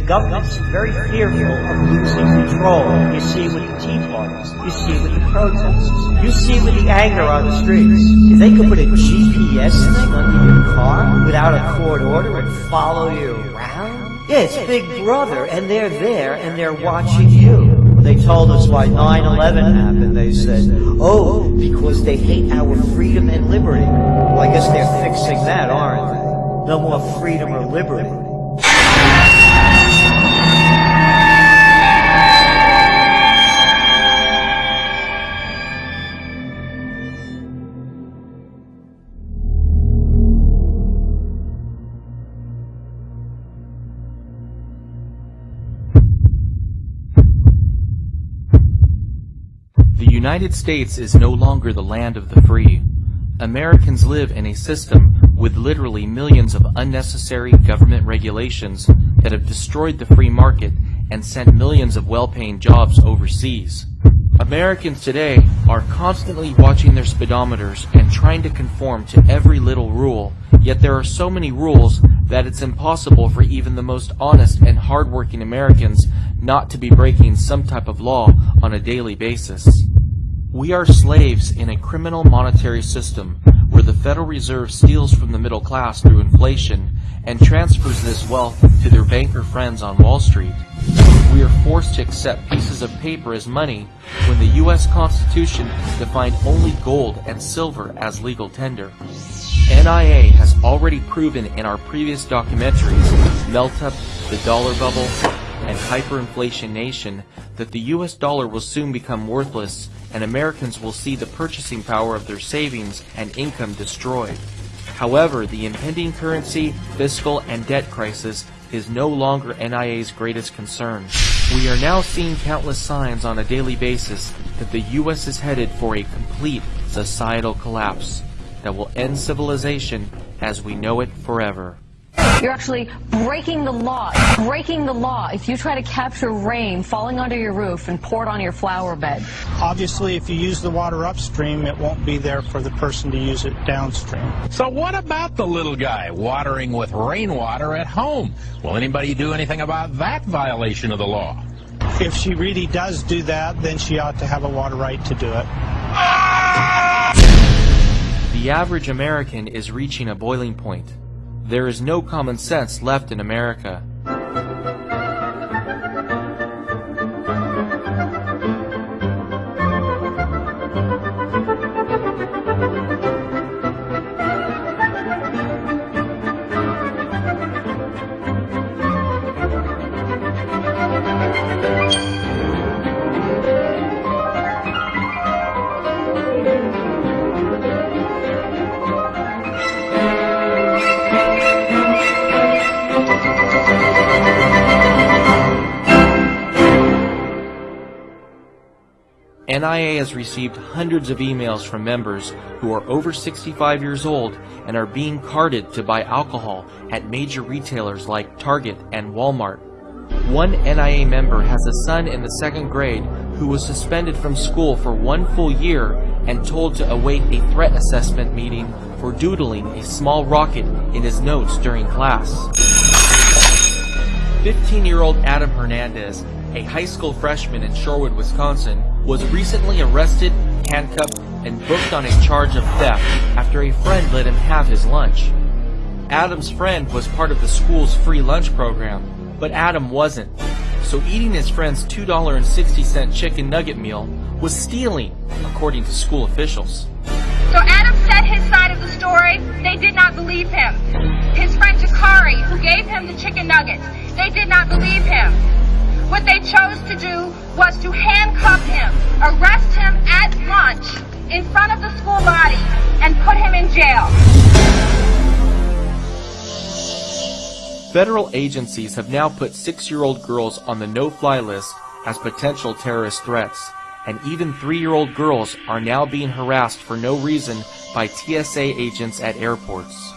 government's very fearful of losing control. You see it with the Tea Parties. You see it with the protests. You see it with the anger on the streets. If they could put a GPS thing under your car without a court order and follow you around? Yeah, it's Big Brother, and they're there, and they're watching you. They told us why 9/11 happened. They said, oh, because they hate our freedom and liberty. Well, I guess they're fixing that, aren't they? No more freedom or liberty. The United States is no longer the land of the free. Americans live in a system with literally millions of unnecessary government regulations that have destroyed the free market and sent millions of well-paying jobs overseas. Americans today are constantly watching their speedometers and trying to conform to every little rule, yet there are so many rules that it's impossible for even the most honest and hardworking Americans not to be breaking some type of law on a daily basis. We are slaves in a criminal monetary system where the Federal Reserve steals from the middle class through inflation and transfers this wealth to their banker friends on Wall Street. We are forced to accept pieces of paper as money when the U.S. Constitution defined only gold and silver as legal tender. NIA has already proven in our previous documentaries, Melt Up, The Dollar Bubble, and Hyperinflation Nation, that the U.S. dollar will soon become worthless and Americans will see the purchasing power of their savings and income destroyed. However, the impending currency, fiscal, and debt crisis is no longer NIA's greatest concern. We are now seeing countless signs on a daily basis that the U.S. is headed for a complete societal collapse that will end civilization as we know it forever. You're actually breaking the law. If you try to capture rain falling onto your roof and pour it on your flower bed. Obviously, if you use the water upstream, it won't be there for the person to use it downstream. So what about the little guy watering with rainwater at home? Will anybody do anything about that violation of the law? If she really does do that, then she ought to have a water right to do it. The average American is reaching a boiling point. There is no common sense left in America. NIA has received hundreds of emails from members who are over 65 years old and are being carded to buy alcohol at major retailers like Target and Walmart. One NIA member has a son in the 2nd grade who was suspended from school for 1 full year and told to await a threat assessment meeting for doodling a small rocket in his notes during class. 15-year-old Adam Hernandez, a high school freshman in Shorewood, Wisconsin, was recently arrested, handcuffed, and booked on a charge of theft after a friend let him have his lunch. Adam's friend was part of the school's free lunch program, but Adam wasn't. So eating his friend's $2.60 chicken nugget meal was stealing, according to school officials. So Adam said his side of the story. They did not believe him. His friend Jakari, who gave him the chicken nuggets, they did not believe him. What they chose to do was to handcuff him, arrest him at lunch in front of the school body, and put him in jail. Federal agencies have now put 6-year-old girls on the no-fly list as potential terrorist threats, and even 3-year-old girls are now being harassed for no reason by TSA agents at airports.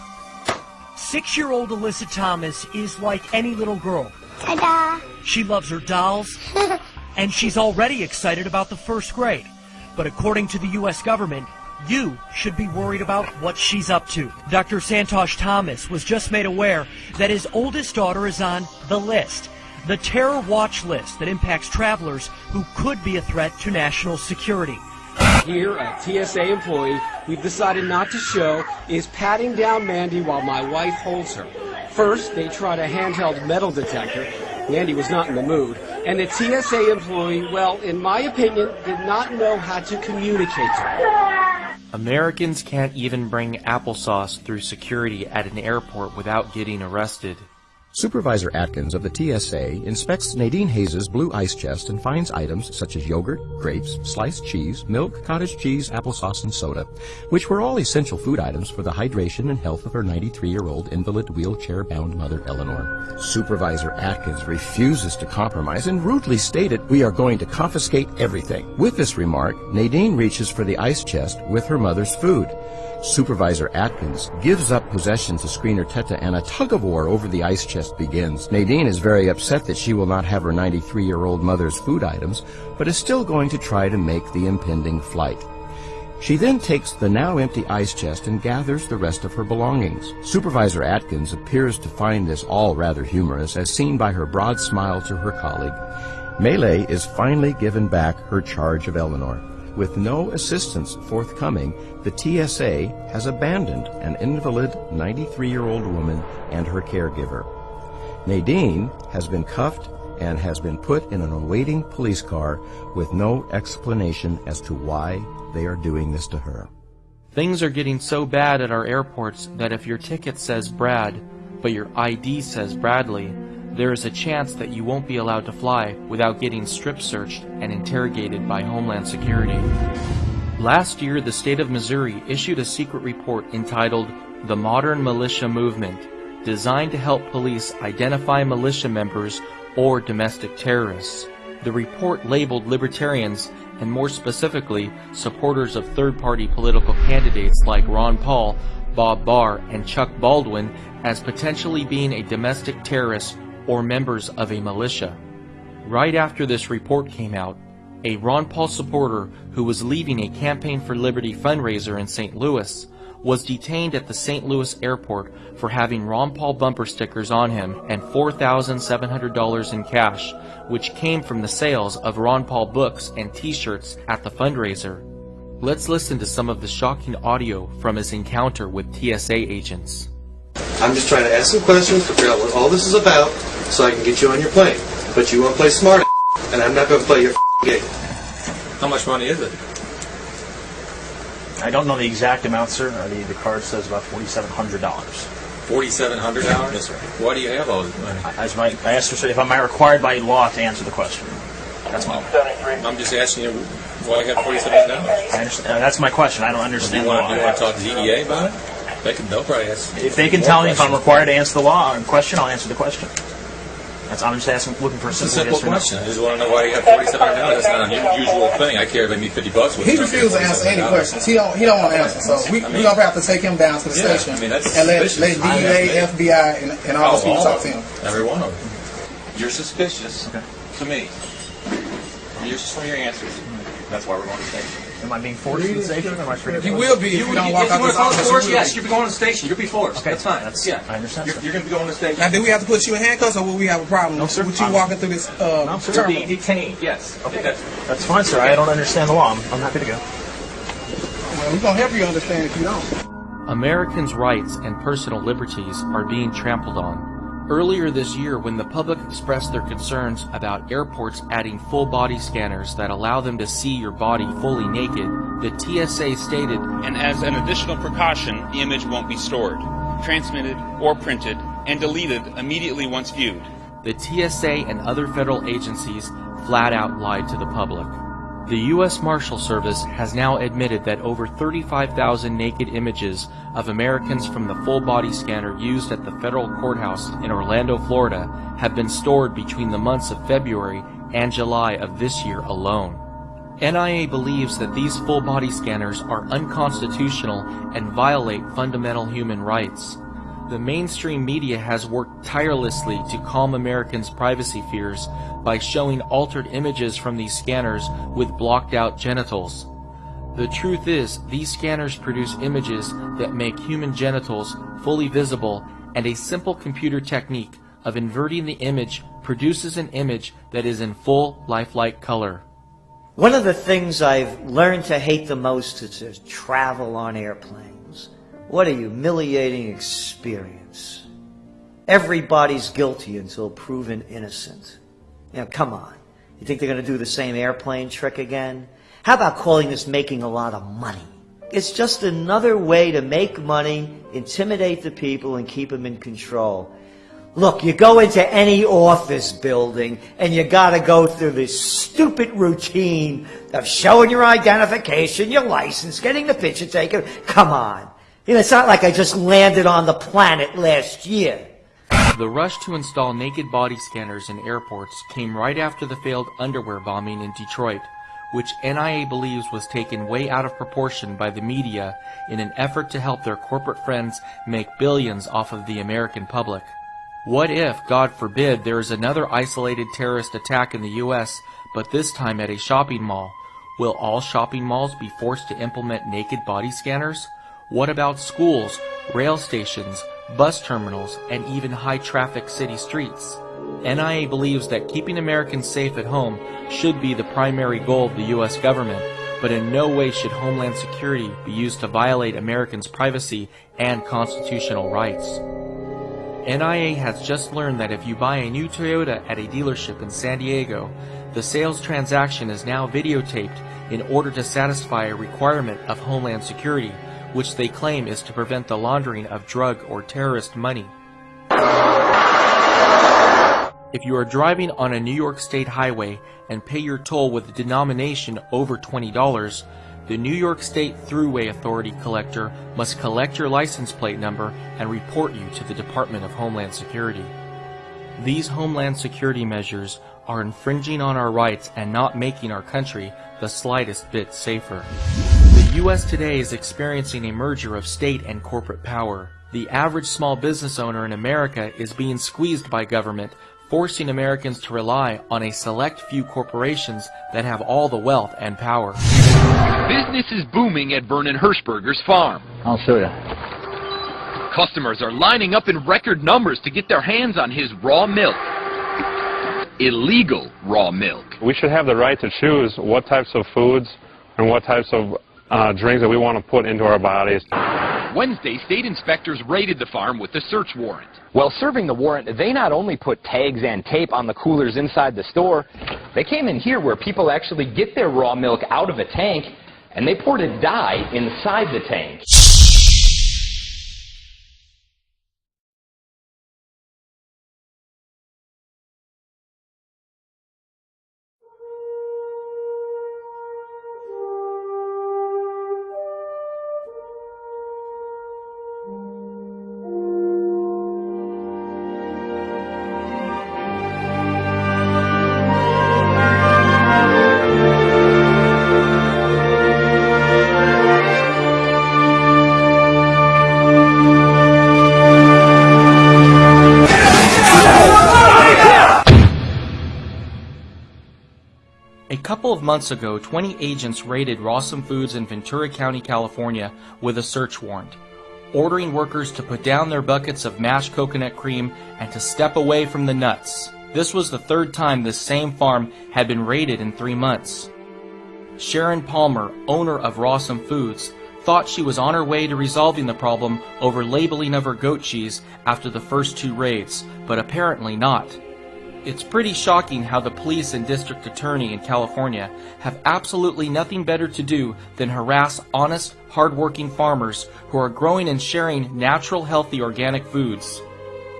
6-year-old Alyssa Thomas is like any little girl. Ta-da! She loves her dolls, and she's already excited about the 1st grade. But according to the U.S. government, you should be worried about what she's up to. Dr. Santosh Thomas was just made aware that his oldest daughter is on the list. the terror watch list that impacts travelers who could be a threat to national security. Here, a TSA employee we've decided not to show is patting down Mandy while my wife holds her. First, they tried a handheld metal detector. Mandy was not in the mood. And the TSA employee, well, in my opinion, did not know how to communicate to her. Americans can't even bring applesauce through security at an airport without getting arrested. Supervisor Atkins of the TSA inspects Nadine Hayes' blue ice chest and finds items such as yogurt, grapes, sliced cheese, milk, cottage cheese, applesauce, and soda, which were all essential food items for the hydration and health of her 93-year-old invalid wheelchair-bound mother, Eleanor. Supervisor Atkins refuses to compromise and rudely stated, "We are going to confiscate everything." With this remark, Nadine reaches for the ice chest with her mother's food. Supervisor Atkins gives up possession to screener Teta, and a tug-of-war over the ice chest begins. Nadine is very upset that she will not have her 93-year-old mother's food items, but is still going to try to make the impending flight. She then takes the now empty ice chest and gathers the rest of her belongings. Supervisor Atkins appears to find this all rather humorous, as seen by her broad smile to her colleague. Melee is finally given back her charge of Eleanor. With no assistance forthcoming, the TSA has abandoned an invalid 93-year-old woman and her caregiver. Nadine has been cuffed and has been put in an awaiting police car with no explanation as to why they are doing this to her. Things are getting so bad at our airports that if your ticket says Brad, but your ID says Bradley, there is a chance that you won't be allowed to fly without getting strip searched and interrogated by Homeland Security. Last year, the state of Missouri issued a secret report entitled The Modern Militia Movement, designed to help police identify militia members or domestic terrorists. The report labeled libertarians, and more specifically, supporters of third-party political candidates like Ron Paul, Bob Barr, and Chuck Baldwin as potentially being a domestic terrorist or members of a militia. Right after this report came out, a Ron Paul supporter who was leaving a Campaign for Liberty fundraiser in St. Louis was detained at the St. Louis airport for having Ron Paul bumper stickers on him and $4,700 in cash, which came from the sales of Ron Paul books and t-shirts at the fundraiser. Let's listen to some of the shocking audio from his encounter with TSA agents. I'm just trying to ask some questions to figure out what all this is about so I can get you on your plane. But you won't play smart, and I'm not going to play your game. How much money is it? I don't know the exact amount, sir. The card says about $4,700. $4,700? Yes, sir. Why do you have all this money? I asked her, sir, if I'm required by law to answer the question. That's my. I'm just asking you why you have $4,700. I understand. That's my question. I don't understand Do you the law. want to talk to DEA about it? They'll probably ask. If they can tell me if I'm required to answer the law or question, I'll answer the question. I'm just asking, looking for a simple question. I just want to know why you have $4,700. That's not an unusual thing. I care if I need $50. He refused to answer any questions. He don't want to answer. So we're going to have to take him down to the station and let DEA, FBI, and all those people talk to him. Every one of them. You're suspicious to me. Just from your answers. That's why we're going to the station. Am I being forced to the station? Or am I free to You will be if you don't walk out this office. Yes, you'll be going to the station. You'll be forced. Okay. That's fine. I understand. You're going to be going to the station. Now, do we have to put you in handcuffs, or will we have a problem with you walking through this No, sir. terminal? Be detained. Yes. Okay. That's fine, sir. I don't understand the law. I'm happy to go. Well, we're going to help you understand if you don't. Americans' rights and personal liberties are being trampled on. Earlier this year, when the public expressed their concerns about airports adding full-body scanners that allow them to see your body fully naked, the TSA stated, "And as an additional precaution, the image won't be stored, transmitted, or printed, and deleted immediately once viewed." The TSA and other federal agencies flat out lied to the public. The U.S. Marshal Service has now admitted that over 35,000 naked images of Americans from the full-body scanner used at the federal courthouse in Orlando, Florida, have been stored between the months of February and July of this year alone. NIA believes that these full-body scanners are unconstitutional and violate fundamental human rights. The mainstream media has worked tirelessly to calm Americans' privacy fears by showing altered images from these scanners with blocked-out genitals. The truth is, these scanners produce images that make human genitals fully visible, and a simple computer technique of inverting the image produces an image that is in full lifelike color. One of the things I've learned to hate the most is to travel on airplanes. What a humiliating experience. Everybody's guilty until proven innocent. You know, come on. You think they're going to do the same airplane trick again? How about calling this making a lot of money? It's just another way to make money, intimidate the people, and keep them in control. Look, you go into any office building and you gotta go through this stupid routine of showing your identification, your license, getting the picture taken. Come on. You know, it's not like I just landed on the planet last year. The rush to install naked body scanners in airports came right after the failed underwear bombing in Detroit, which NIA believes was taken way out of proportion by the media in an effort to help their corporate friends make billions off of the American public. What if, God forbid, there is another isolated terrorist attack in the U.S., but this time at a shopping mall? Will all shopping malls be forced to implement naked body scanners? What about schools, rail stations, bus terminals, and even high-traffic city streets? NIA believes that keeping Americans safe at home should be the primary goal of the U.S. government, but in no way should Homeland Security be used to violate Americans' privacy and constitutional rights. NIA has just learned that if you buy a new Toyota at a dealership in San Diego, the sales transaction is now videotaped in order to satisfy a requirement of Homeland Security, which they claim is to prevent the laundering of drug or terrorist money. If you are driving on a New York State highway and pay your toll with a denomination over $20, the New York State Thruway Authority collector must collect your license plate number and report you to the Department of Homeland Security. These Homeland Security measures are infringing on our rights and not making our country the slightest bit safer. The U.S. today is experiencing a merger of state and corporate power. The average small business owner in America is being squeezed by government, forcing Americans to rely on a select few corporations that have all the wealth and power. Business is booming at Vernon Hershberger's farm. I'll show you. Customers are lining up in record numbers to get their hands on his raw milk. Illegal raw milk. We should have the right to choose what types of foods and what types of drinks that we want to put into our bodies. Wednesday, state inspectors raided the farm with a search warrant. While serving the warrant, they not only put tags and tape on the coolers inside the store, they came in here where people actually get their raw milk out of a tank, and they poured a dye inside the tank. A couple of months ago, 20 agents raided Rawsome Foods in Ventura County, California with a search warrant, ordering workers to put down their buckets of mashed coconut cream and to step away from the nuts. This was the third time this same farm had been raided in 3 months. Sharon Palmer, owner of Rawsome Foods, thought she was on her way to resolving the problem over labeling of her goat cheese after the first 2 raids, but apparently not. It's pretty shocking how the police and district attorney in California have absolutely nothing better to do than harass honest, hard-working farmers who are growing and sharing natural, healthy, organic foods.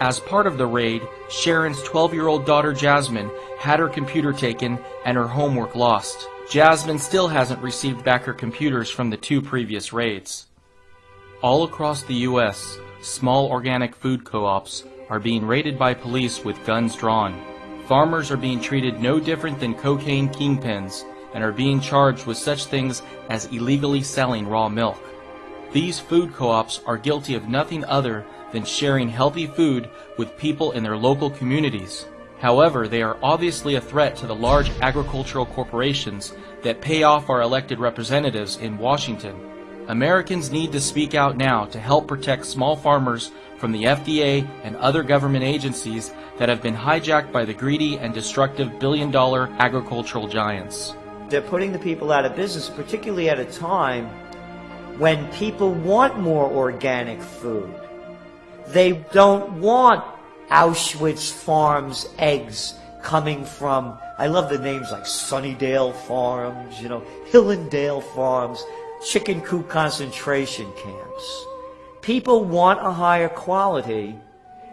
As part of the raid, Sharon's 12-year-old daughter Jasmine had her computer taken and her homework lost. Jasmine still hasn't received back her computers from the 2 previous raids. All across the U.S., small organic food co-ops are being raided by police with guns drawn. Farmers are being treated no different than cocaine kingpins and are being charged with such things as illegally selling raw milk. These food co-ops are guilty of nothing other than sharing healthy food with people in their local communities. However, they are obviously a threat to the large agricultural corporations that pay off our elected representatives in Washington. Americans need to speak out now to help protect small farmers from the FDA and other government agencies that have been hijacked by the greedy and destructive billion-dollar agricultural giants. They're putting the people out of business, particularly at a time when people want more organic food. They don't want Auschwitz Farms eggs coming from, I love the names like Sunnydale Farms, Hillendale Farms, chicken coop concentration camps. People want a higher quality,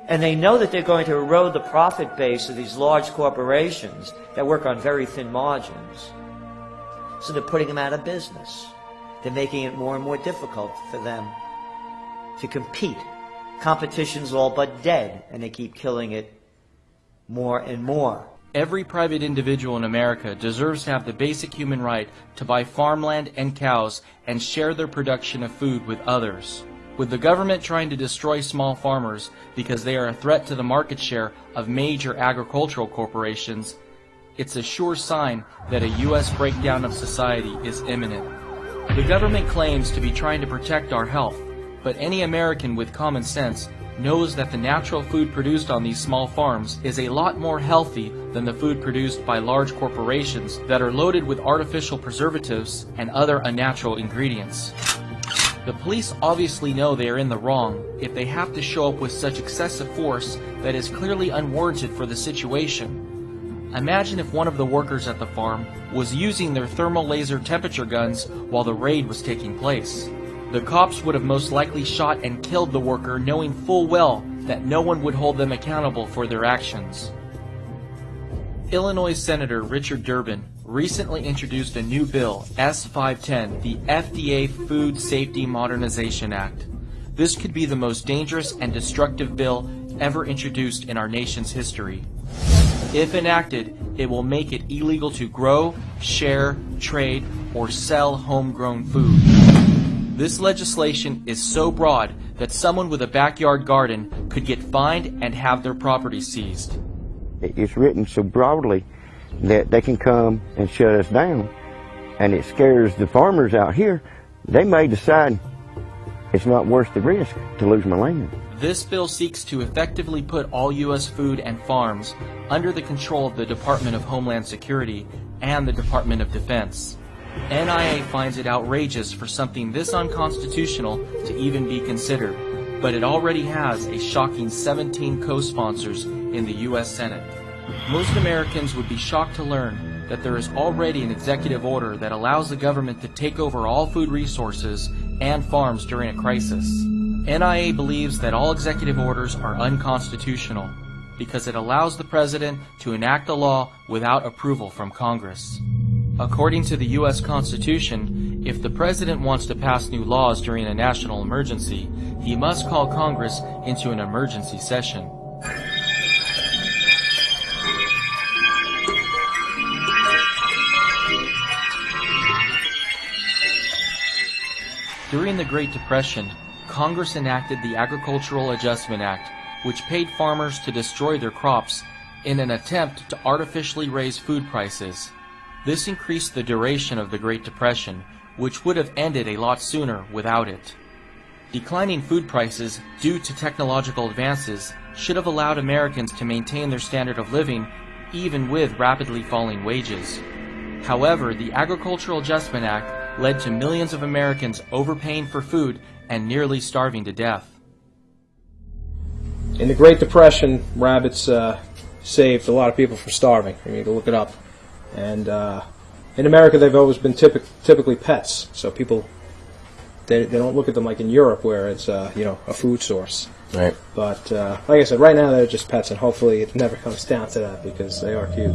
and they know that they're going to erode the profit base of these large corporations that work on very thin margins. So they're putting them out of business. They're making it more and more difficult for them to compete. Competition's all but dead, and they keep killing it more and more. Every private individual in America deserves to have the basic human right to buy farmland and cows and share their production of food with others. With the government trying to destroy small farmers because they are a threat to the market share of major agricultural corporations, it's a sure sign that a U.S. breakdown of society is imminent. The government claims to be trying to protect our health, but any American with common sense knows that the natural food produced on these small farms is a lot more healthy than the food produced by large corporations that are loaded with artificial preservatives and other unnatural ingredients. The police obviously know they are in the wrong if they have to show up with such excessive force that is clearly unwarranted for the situation. Imagine if one of the workers at the farm was using their thermal laser temperature guns while the raid was taking place. The cops would have most likely shot and killed the worker, knowing full well that no one would hold them accountable for their actions. Illinois Senator Richard Durbin recently introduced a new bill, S-510, the FDA Food Safety Modernization Act. This could be the most dangerous and destructive bill ever introduced in our nation's history. If enacted, it will make it illegal to grow, share, trade, or sell homegrown food. This legislation is so broad that someone with a backyard garden could get fined and have their property seized. It's written so broadly that they can come and shut us down, and it scares the farmers out here. They may decide it's not worth the risk to lose my land. This bill seeks to effectively put all U.S. food and farms under the control of the Department of Homeland Security and the Department of Defense. NIA finds it outrageous for something this unconstitutional to even be considered, but it already has a shocking 17 co-sponsors in the U.S. Senate. Most Americans would be shocked to learn that there is already an executive order that allows the government to take over all food resources and farms during a crisis. NIA believes that all executive orders are unconstitutional because it allows the president to enact a law without approval from Congress. According to the U.S. Constitution, if the president wants to pass new laws during a national emergency, he must call Congress into an emergency session. During the Great Depression, Congress enacted the Agricultural Adjustment Act, which paid farmers to destroy their crops in an attempt to artificially raise food prices. This increased the duration of the Great Depression, which would have ended a lot sooner without it. Declining food prices due to technological advances should have allowed Americans to maintain their standard of living even with rapidly falling wages. However, the Agricultural Adjustment Act led to millions of Americans overpaying for food and nearly starving to death. In the Great Depression, rabbits saved a lot of people from starving. I mean, you can look it up. And in America, they've always been typically pets. So people, they don't look at them like in Europe, where it's a food source. Right. But like I said, right now they're just pets, and hopefully it never comes down to that because they are cute.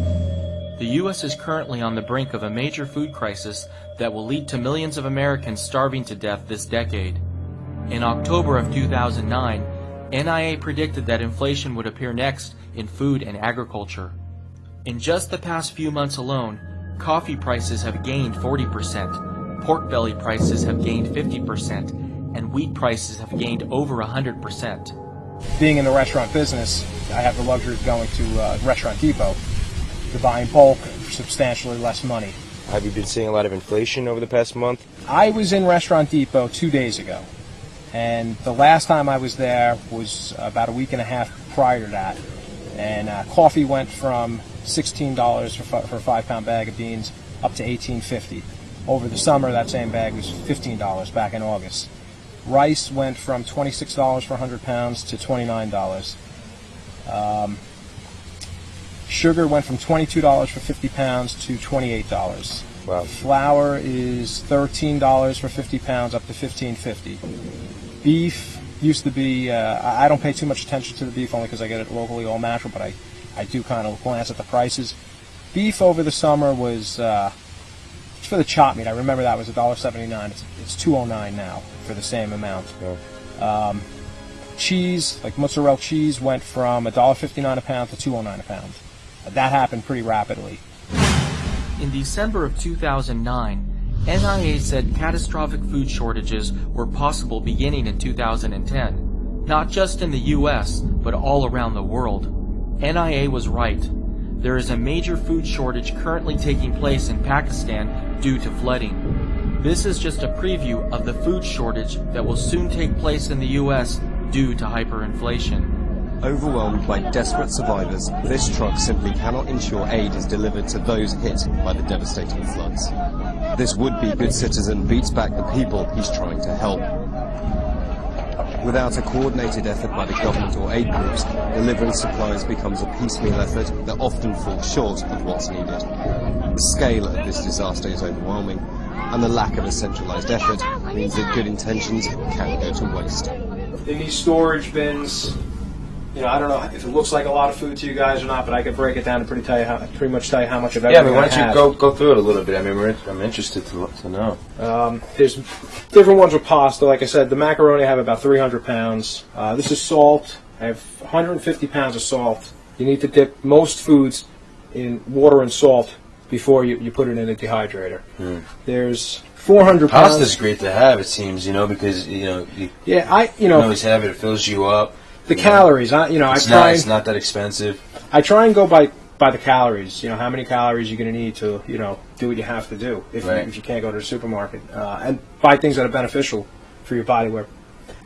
The U.S. is currently on the brink of a major food crisis that will lead to millions of Americans starving to death this decade. In October of 2009, NIA predicted that inflation would appear next in food and agriculture. In just the past few months alone, coffee prices have gained 40%, pork belly prices have gained 50%, and wheat prices have gained over 100%. Being in the restaurant business, I have the luxury of going to Restaurant Depot to buy in bulk for substantially less money. Have you been seeing a lot of inflation over the past month? I was in Restaurant Depot 2 days ago, And the last time I was there was about a week and a half prior to that. And coffee went from $16 for a 5-pound bag of beans up to $18.50. Over the summer, that same bag was $15 back in August. Rice went from $26 for 100 pounds to $29. Sugar went from $22 for 50 pounds to $28. Wow. Flour is $13 for 50 pounds up to $15.50. Beef used to be, I don't pay too much attention to the beef only because I get it locally all natural, but I do kind of glance at the prices. Beef over the summer was, for the chop meat, I remember that was $1.79. It's $2.09 now for the same amount. Yeah. Cheese, like mozzarella cheese, went from $1.59 a pound to $2.09 a pound. That happened pretty rapidly. In December of 2009, NIA said catastrophic food shortages were possible beginning in 2010, not just in the U.S., but all around the world. NIA was right. There is a major food shortage currently taking place in Pakistan due to flooding. This is just a preview of the food shortage that will soon take place in the U.S. due to hyperinflation. Overwhelmed by desperate survivors, this truck simply cannot ensure aid is delivered to those hit by the devastating floods. This would-be good citizen beats back the people he's trying to help. Without a coordinated effort by the government or aid groups, delivering supplies becomes a piecemeal effort that often falls short of what's needed. The scale of this disaster is overwhelming, and the lack of a centralized effort means that good intentions can go to waste. In these storage bins, you know, I don't know if it looks like a lot of food to you guys or not, but I could break it down and pretty much tell you how much of everything. Yeah, I mean, why don't you go through it a little bit? I mean, I'm interested to know. There's different ones with pasta. Like I said, the macaroni I have about 300 pounds. This is salt. I have 150 pounds of salt. You need to dip most foods in water and salt before you put it in a dehydrator. There's 400 pounds. Pasta's great to have, it seems, because you always have it. It fills you up. The calories, it's not that expensive. I try and go by the calories. How many calories you're going to need to, do what you have to do if you can't go to the supermarket and buy things that are beneficial for your body. Where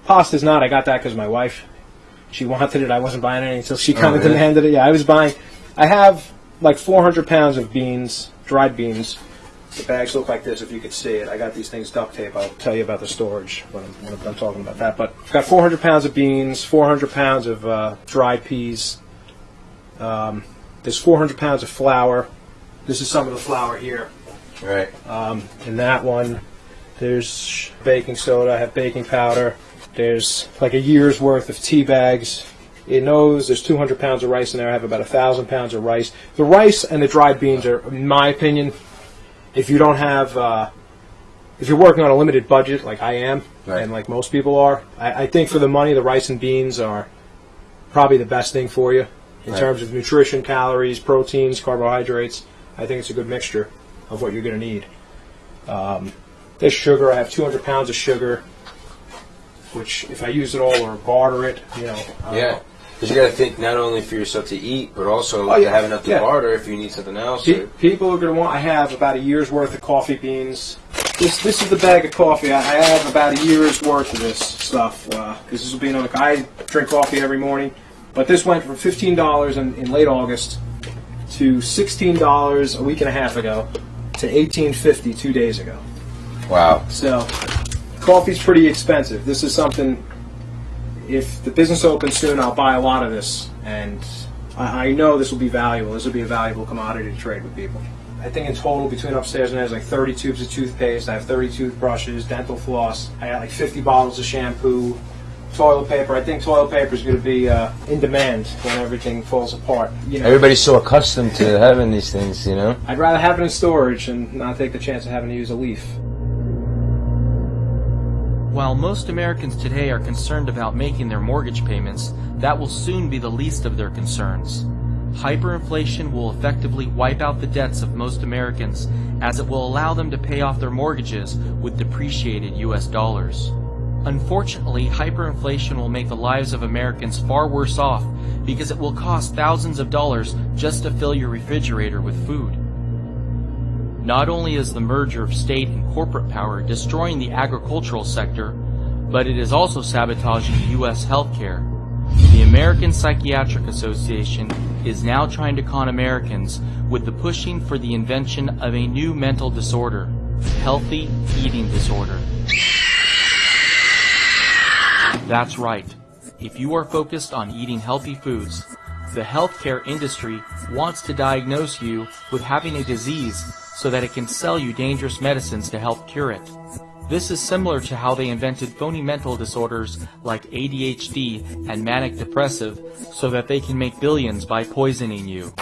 pasta's not. I got that because my wife, she wanted it. I wasn't buying any until she kind of demanded it. Yeah, I was buying. I have like 400 pounds of beans, dried beans. The bags look like this, if you could see it. I got these things duct tape. I'll tell you about the storage when I'm done talking about that. But I've got 400 pounds of beans, 400 pounds of dried peas. There's 400 pounds of flour. This is some of the flour here. Right. In that one, there's baking soda. I have baking powder. There's like a year's worth of tea bags. In those, there's 200 pounds of rice in there. I have about 1,000 pounds of rice. The rice and the dried beans are, in my opinion, if you don't have, if you're working on a limited budget like I am, and like most people are, I think for the money, the rice and beans are probably the best thing for you in terms of nutrition, calories, proteins, carbohydrates. I think it's a good mixture of what you're going to need. There's sugar. I have 200 pounds of sugar, which if I use it all or barter it, Yeah. Because you got to think not only for yourself to eat, but also to have enough to barter if you need something else. People are going to want. I have about a year's worth of coffee beans. This is the bag of coffee. I have about a year's worth of this stuff. Because this will be another. I drink coffee every morning, but this went from $15 in late August to $16 a week and a half ago to $18.50 2 days ago. Wow. So coffee's pretty expensive. This is something. If the business opens soon, I'll buy a lot of this, and I know this will be valuable. This will be a valuable commodity to trade with people. I think in total, between upstairs and there's like 30 tubes of toothpaste. I have 30 toothbrushes, dental floss. I got like 50 bottles of shampoo, toilet paper. I think toilet paper is going to be in demand when everything falls apart. Everybody's so accustomed to having these things, I'd rather have it in storage and not take the chance of having to use a leaf. While most Americans today are concerned about making their mortgage payments, that will soon be the least of their concerns. Hyperinflation will effectively wipe out the debts of most Americans, as it will allow them to pay off their mortgages with depreciated US dollars. Unfortunately, hyperinflation will make the lives of Americans far worse off because it will cost thousands of dollars just to fill your refrigerator with food. Not only is the merger of state and corporate power destroying the agricultural sector, but it is also sabotaging U.S. healthcare. The American Psychiatric Association is now trying to con Americans with the pushing for the invention of a new mental disorder, healthy eating disorder. That's right. If you are focused on eating healthy foods, the healthcare industry wants to diagnose you with having a disease so that it can sell you dangerous medicines to help cure it. This is similar to how they invented phony mental disorders like ADHD and manic depressive so that they can make billions by poisoning you.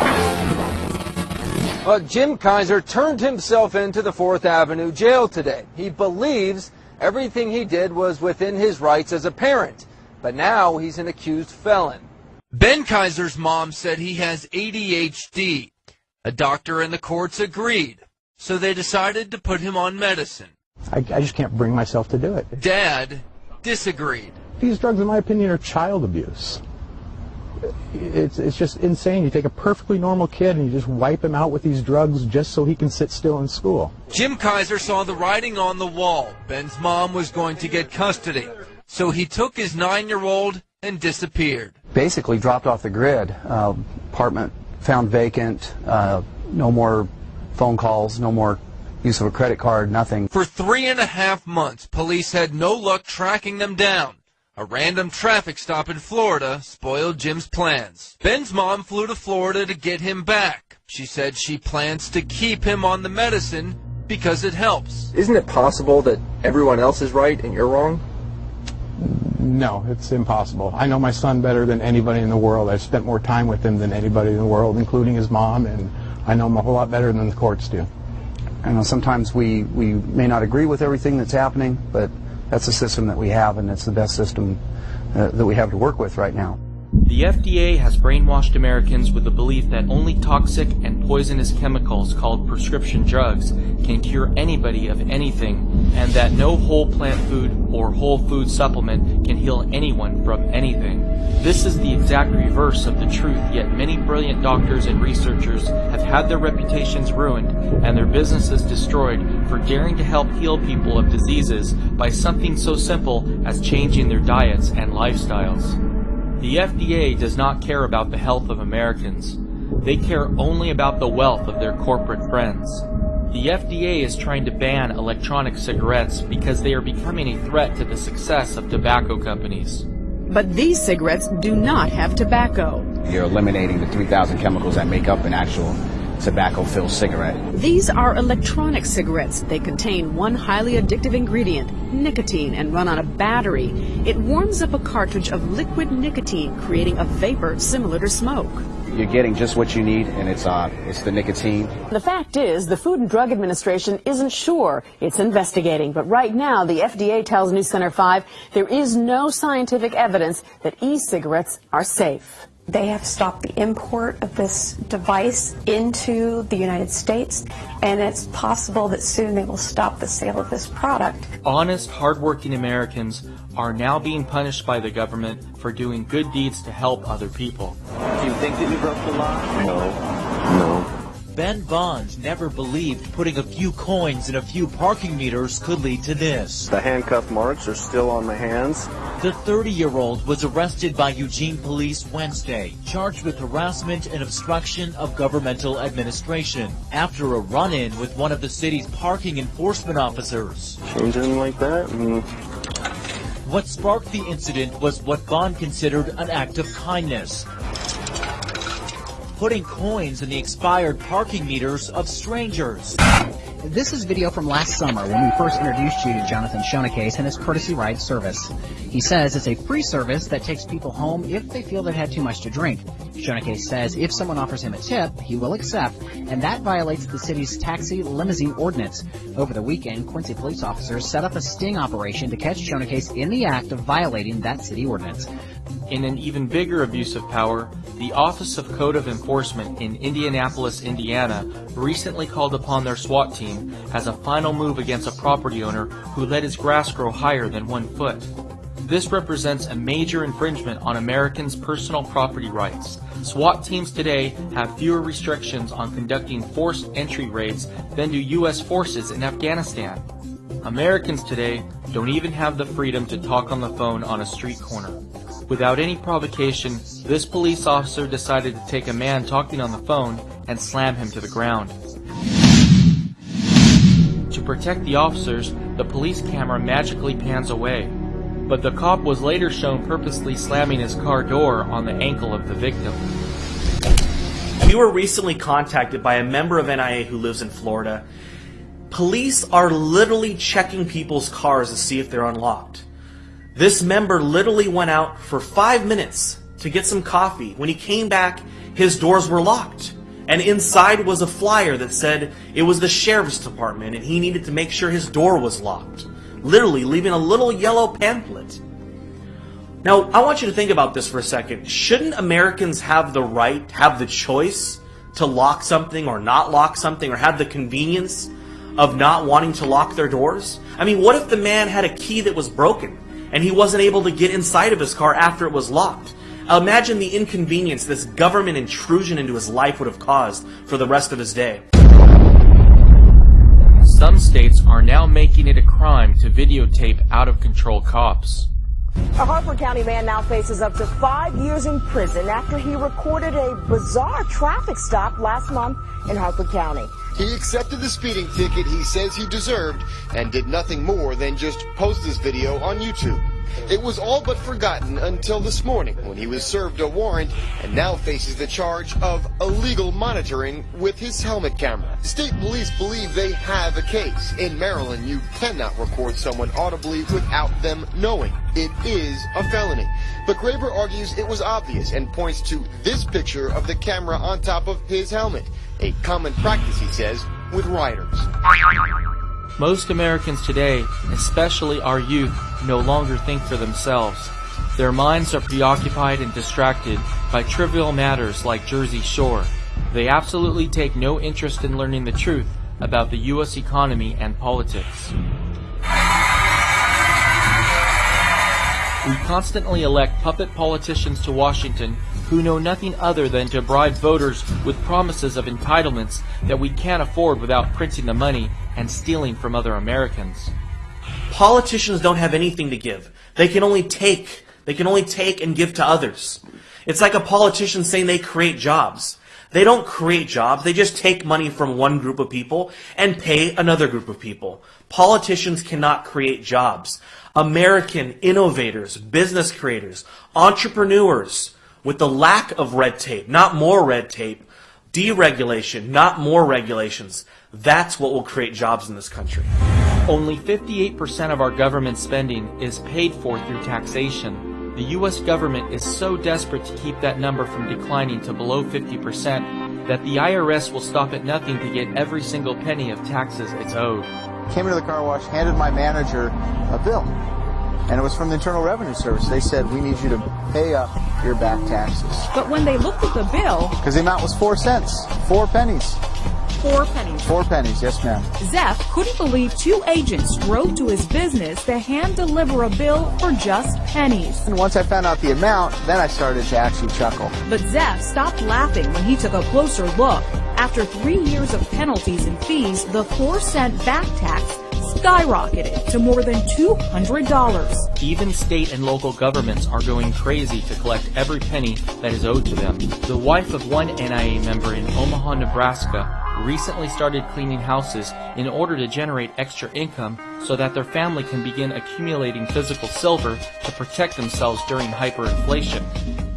Jim Kaiser turned himself into the 4th Avenue jail today. He believes everything he did was within his rights as a parent, but now he's an accused felon. Ben Kaiser's mom said he has ADHD. A doctor and the courts agreed, so they decided to put him on medicine. I just can't bring myself to do it. Dad disagreed. These drugs, in my opinion, are child abuse. It's just insane. You take a perfectly normal kid and you just wipe him out with these drugs just so he can sit still in school. Jim Kaiser saw the writing on the wall. Ben's mom was going to get custody, so he took his 9-year-old and disappeared. Basically dropped off the grid. Apartment found vacant, no more phone calls, no more use of a credit card, nothing. For 3.5 months, police had no luck tracking them down. A random traffic stop in Florida spoiled Jim's plans. Ben's mom flew to Florida to get him back. She said she plans to keep him on the medicine because it helps. Isn't it possible that everyone else is right and you're wrong? No, it's impossible. I know my son better than anybody in the world. I've spent more time with him than anybody in the world, including his mom, and I know him a whole lot better than the courts do. I know sometimes we may not agree with everything that's happening, but that's the system that we have, and it's the best system that we have to work with right now. The FDA has brainwashed Americans with the belief that only toxic and poisonous chemicals called prescription drugs can cure anybody of anything, and that no whole plant food or whole food supplement can heal anyone from anything. This is the exact reverse of the truth, yet many brilliant doctors and researchers have had their reputations ruined and their businesses destroyed for daring to help heal people of diseases by something so simple as changing their diets and lifestyles. The FDA does not care about the health of Americans. They care only about the wealth of their corporate friends. The FDA is trying to ban electronic cigarettes because they are becoming a threat to the success of tobacco companies. But these cigarettes do not have tobacco. You're eliminating the 3,000 chemicals that make up an actual tobacco-filled cigarette. These are electronic cigarettes. They contain one highly addictive ingredient, nicotine, and run on a battery. It warms up a cartridge of liquid nicotine, creating a vapor similar to smoke. You're getting just what you need, and it's the nicotine. The fact is, the Food and Drug Administration isn't sure. It's investigating. But right now, the FDA tells News Center 5 there is no scientific evidence that e-cigarettes are safe. They have stopped the import of this device into the United States, and it's possible that soon they will stop the sale of this product. Honest, hardworking Americans are now being punished by the government for doing good deeds to help other people. Do you think that you broke the law? No. Ben Bond never believed putting a few coins in a few parking meters could lead to this. The handcuff marks are still on my hands. The 30-year-old was arrested by Eugene police Wednesday, charged with harassment and obstruction of governmental administration after a run-in with one of the city's parking enforcement officers. Changing like that. What sparked the incident was what Bond considered an act of kindness. Putting coins in the expired parking meters of strangers. This is video from last summer when we first introduced you to Jonathan Shonacase and his courtesy ride service. He says it's a free service that takes people home if they feel they've had too much to drink. Shonacase says if someone offers him a tip, he will accept, and that violates the city's taxi limousine ordinance. Over the weekend, Quincy police officers set up a sting operation to catch Shonacase in the act of violating that city ordinance. In an even bigger abuse of power, the Office of Code of Enforcement in Indianapolis, Indiana, recently called upon their SWAT team as a final move against a property owner who let his grass grow higher than 1 foot. This represents a major infringement on Americans' personal property rights. SWAT teams today have fewer restrictions on conducting forced entry raids than do U.S. forces in Afghanistan. Americans today don't even have the freedom to talk on the phone on a street corner. Without any provocation, this police officer decided to take a man talking on the phone and slam him to the ground. To protect the officers, the police camera magically pans away, but the cop was later shown purposely slamming his car door on the ankle of the victim. We were recently contacted by a member of NIA who lives in Florida. Police are literally checking people's cars to see if they're unlocked. This member literally went out for 5 minutes to get some coffee. When he came back, his doors were locked. And inside was a flyer that said it was the sheriff's department and he needed to make sure his door was locked. Literally leaving a little yellow pamphlet. Now, I want you to think about this for a second. Shouldn't Americans have the right, have the choice to lock something or not lock something, or have the convenience of not wanting to lock their doors? I mean, what if the man had a key that was broken and he wasn't able to get inside of his car after it was locked? Imagine the inconvenience this government intrusion into his life would have caused for the rest of his day. Some states are now making it a crime to videotape out-of-control cops. A Harford County man now faces up to 5 years in prison after he recorded a bizarre traffic stop last month in Harford County. He accepted the speeding ticket he says he deserved and did nothing more than just post this video on YouTube. It was all but forgotten until this morning when he was served a warrant and now faces the charge of illegal monitoring with his helmet camera. State police believe they have a case. In Maryland, you cannot record someone audibly without them knowing. It is a felony. But Graber argues it was obvious and points to this picture of the camera on top of his helmet. A common practice, he says, with riders. Most Americans today, especially our youth, no longer think for themselves. Their minds are preoccupied and distracted by trivial matters like Jersey Shore. They absolutely take no interest in learning the truth about the U.S. economy and politics. We constantly elect puppet politicians to Washington who know nothing other than to bribe voters with promises of entitlements that we can't afford without printing the money and stealing from other Americans. Politicians don't have anything to give. They can only take. They can only take and give to others. It's like a politician saying they create jobs. They don't create jobs. They just take money from one group of people and pay another group of people. Politicians cannot create jobs. American innovators, business creators, entrepreneurs, with the lack of red tape, not more red tape, deregulation, not more regulations, that's what will create jobs in this country. Only 58% of our government spending is paid for through taxation. The U.S. government is so desperate to keep that number from declining to below 50% that the IRS will stop at nothing to get every single penny of taxes it's owed. Came into the car wash, handed my manager a bill, and it was from the Internal Revenue Service. They said, we need you to pay up your back taxes. But when they looked at the bill... Because the amount was 4 cents, 4 pennies. 4 pennies. 4 pennies, yes ma'am. Zeph couldn't believe 2 agents drove to his business to hand-deliver a bill for just pennies. And once I found out the amount, then I started to actually chuckle. But Zeph stopped laughing when he took a closer look. After 3 years of penalties and fees, the 4-cent back tax skyrocketed to more than $200. Even state and local governments are going crazy to collect every penny that is owed to them. The wife of one NIA member in Omaha, Nebraska, recently started cleaning houses in order to generate extra income so that their family can begin accumulating physical silver to protect themselves during hyperinflation.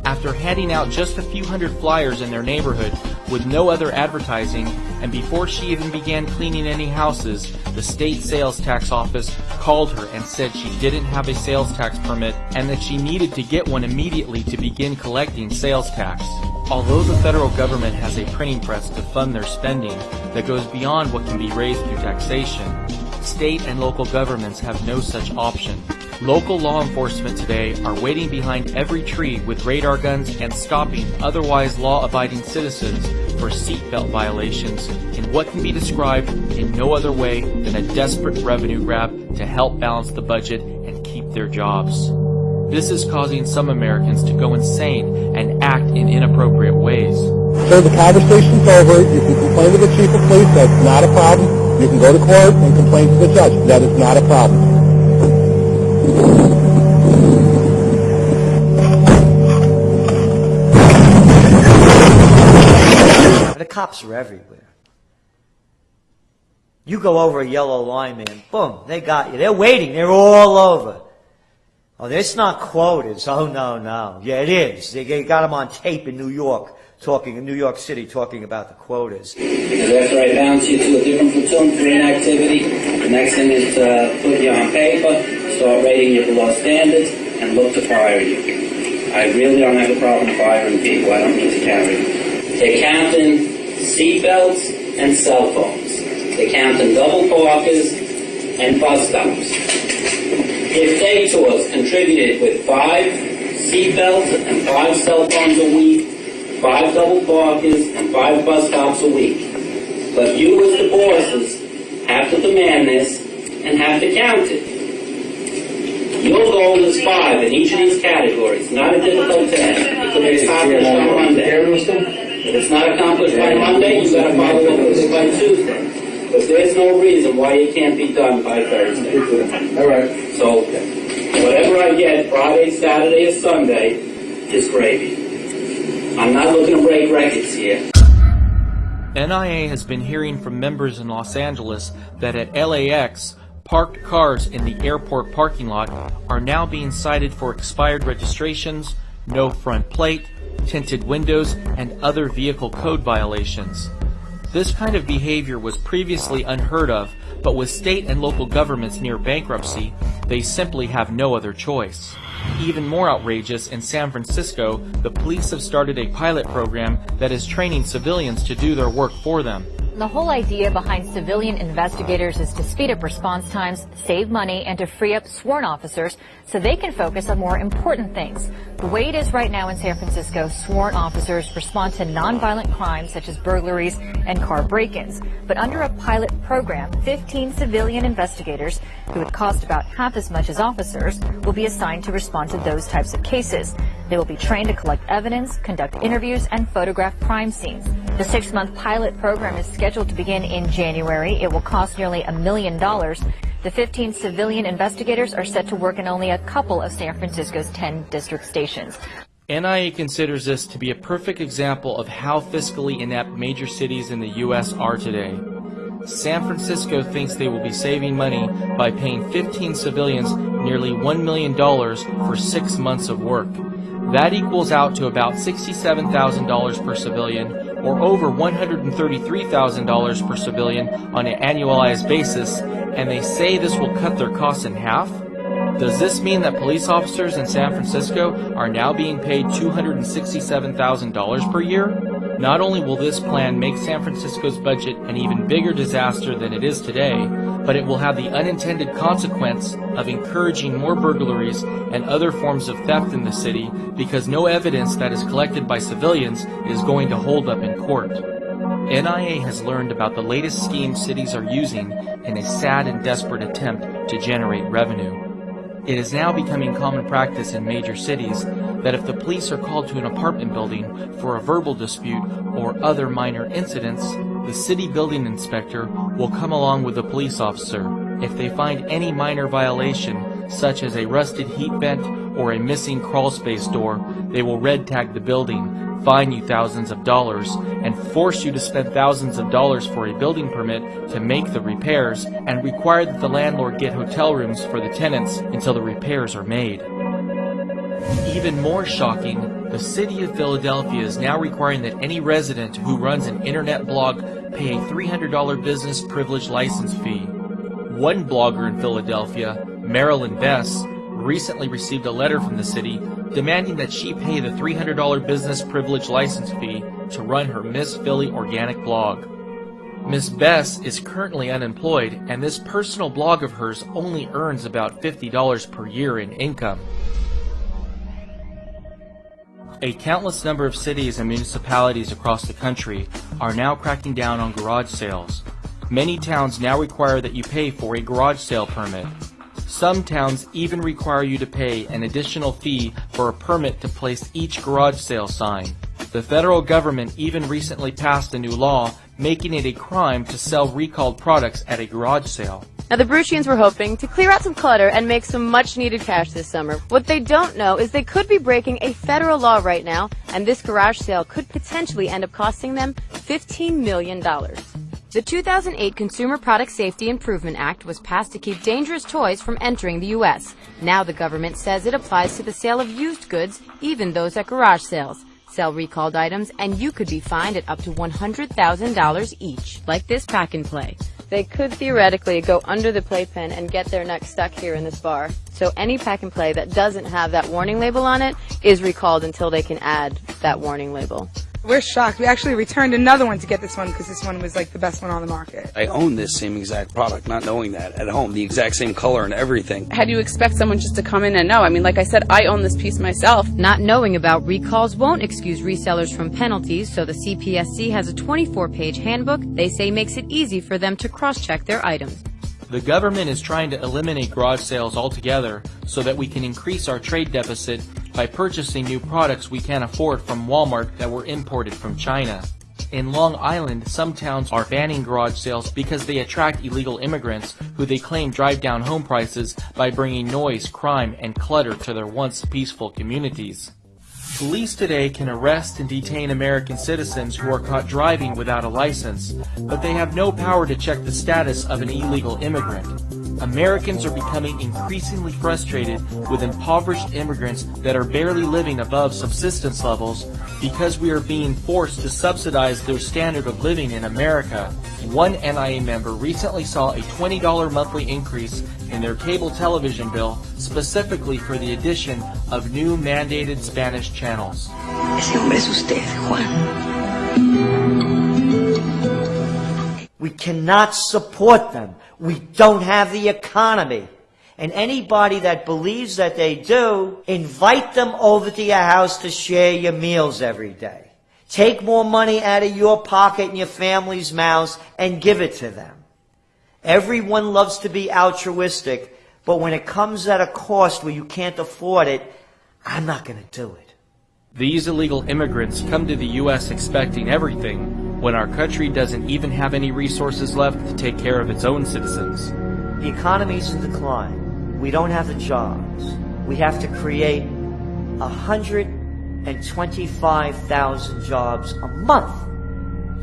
After handing out just a few hundred flyers in their neighborhood with no other advertising, and before she even began cleaning any houses, the state sales tax office called her and said she didn't have a sales tax permit and that she needed to get one immediately to begin collecting sales tax. Although the federal government has a printing press to fund their spending that goes beyond what can be raised through taxation, state and local governments have no such option. Local law enforcement today are waiting behind every tree with radar guns and stopping otherwise law-abiding citizens for seatbelt violations in what can be described in no other way than a desperate revenue grab to help balance the budget and keep their jobs. This is causing some Americans to go insane and act in inappropriate ways. So the conversation's over. You can complain to the chief of police. That's not a problem. You can go to court and complain to the judge. That is not a problem. The cops are everywhere. You go over a yellow line, man, boom, they got you. They're waiting. They're all over. Oh, it's not quotas. Oh, no. Yeah, it is. They got them on tape in New York, in New York City, talking about the quotas. Because after I bounce you to a different platoon for inactivity, the next thing is to put you on paper, start rating you below standards, and look to fire you. I really don't have a problem firing people. I don't need to carry them. They're counting seatbelts and cell phones. They're counting double parkers and bus stops. If day tours contributed with 5 seatbelts and 5 cell phones a week, 5 double parkers and 5 bus stops a week. But you as the bosses have to demand this and have to count it. Your goal is 5 in each of these categories. Not a difficult task. It can be accomplished on Monday. If it's not accomplished by Monday, you've got to follow up with it by Tuesday. But there's no reason why it can't be done by Thursday. All right. So whatever I get Friday, Saturday, or Sunday is gravy. I'm not looking to break records here. NIA has been hearing from members in Los Angeles that at LAX, parked cars in the airport parking lot are now being cited for expired registrations, no front plate, tinted windows, and other vehicle code violations. This kind of behavior was previously unheard of, but with state and local governments near bankruptcy, they simply have no other choice. Even more outrageous, in San Francisco, the police have started a pilot program that is training civilians to do their work for them. The whole idea behind civilian investigators is to speed up response times, save money, and to free up sworn officers so they can focus on more important things. The way it is right now in San Francisco, sworn officers respond to nonviolent crimes such as burglaries and car break-ins. But under a pilot program, 15 civilian investigators, who would cost about half as much as officers, will be assigned to respond to those types of cases. They will be trained to collect evidence, conduct interviews, and photograph crime scenes. The 6-month pilot program is scheduled to begin in January. It will cost nearly $1 million. The 15 civilian investigators are set to work in only a couple of San Francisco's 10 district stations. NIA considers this to be a perfect example of how fiscally inept major cities in the U.S. are today. San Francisco thinks they will be saving money by paying 15 civilians nearly $1 million for 6 months of work. That equals out to about $67,000 per civilian, or over $133,000 per civilian on an annualized basis, and they say this will cut their costs in half? Does this mean that police officers in San Francisco are now being paid $267,000 per year? Not only will this plan make San Francisco's budget an even bigger disaster than it is today, but it will have the unintended consequence of encouraging more burglaries and other forms of theft in the city because no evidence that is collected by civilians is going to hold up in court. NIA has learned about the latest schemes cities are using in a sad and desperate attempt to generate revenue. It is now becoming common practice in major cities that if the police are called to an apartment building for a verbal dispute or other minor incidents, the city building inspector will come along with the police officer. If they find any minor violation, such as a rusted heat vent or a missing crawlspace door, they will red tag the building, fine you thousands of dollars, and force you to spend thousands of dollars for a building permit to make the repairs, and require that the landlord get hotel rooms for the tenants until the repairs are made. Even more shocking, the city of Philadelphia is now requiring that any resident who runs an internet blog pay a $300 business privilege license fee. One blogger in Philadelphia, Marilyn Bess, recently received a letter from the city demanding that she pay the $300 business privilege license fee to run her Miss Philly organic blog. Miss Bess is currently unemployed, and this personal blog of hers only earns about $50 per year in income. A countless number of cities and municipalities across the country are now cracking down on garage sales. Many towns now require that you pay for a garage sale permit. Some towns even require you to pay an additional fee for a permit to place each garage sale sign. The federal government even recently passed a new law making it a crime to sell recalled products at a garage sale. Now, the Bruschians were hoping to clear out some clutter and make some much-needed cash this summer. What they don't know is they could be breaking a federal law right now, and this garage sale could potentially end up costing them $15 million. The 2008 Consumer Product Safety Improvement Act was passed to keep dangerous toys from entering the U.S. Now the government says it applies to the sale of used goods, even those at garage sales. Sell recalled items, and you could be fined at up to $100,000 each, like this pack and play. They could theoretically go under the playpen and get their neck stuck here in this bar. So any pack and play that doesn't have that warning label on it is recalled until they can add that warning label. We're shocked. We actually returned another one to get this one because this one was like the best one on the market. I own this same exact product, not knowing that at home, the exact same color and everything. How do you expect someone just to come in and know? I mean, like I said, I own this piece myself. Not knowing about recalls won't excuse resellers from penalties, so the CPSC has a 24-page handbook they say makes it easy for them to cross-check their items. The government is trying to eliminate garage sales altogether so that we can increase our trade deficit by purchasing new products we can't afford from Walmart that were imported from China. In Long Island, some towns are banning garage sales because they attract illegal immigrants who they claim drive down home prices by bringing noise, crime, and clutter to their once peaceful communities. Police today can arrest and detain American citizens who are caught driving without a license, but they have no power to check the status of an illegal immigrant. Americans are becoming increasingly frustrated with impoverished immigrants that are barely living above subsistence levels because we are being forced to subsidize their standard of living in America. One NIA member recently saw a $20 monthly increase in their cable television bill specifically for the addition of new mandated Spanish channels. Ese hombre es usted, Juan. We cannot support them. We don't have the economy. And anybody that believes that they do, invite them over to your house to share your meals every day. Take more money out of your pocket and your family's mouths and give it to them. Everyone loves to be altruistic, but when it comes at a cost where you can't afford it, I'm not going to do it. These illegal immigrants come to the U.S. expecting everything, when our country doesn't even have any resources left to take care of its own citizens. The economy's in decline. We don't have the jobs. We have to create 125,000 jobs a month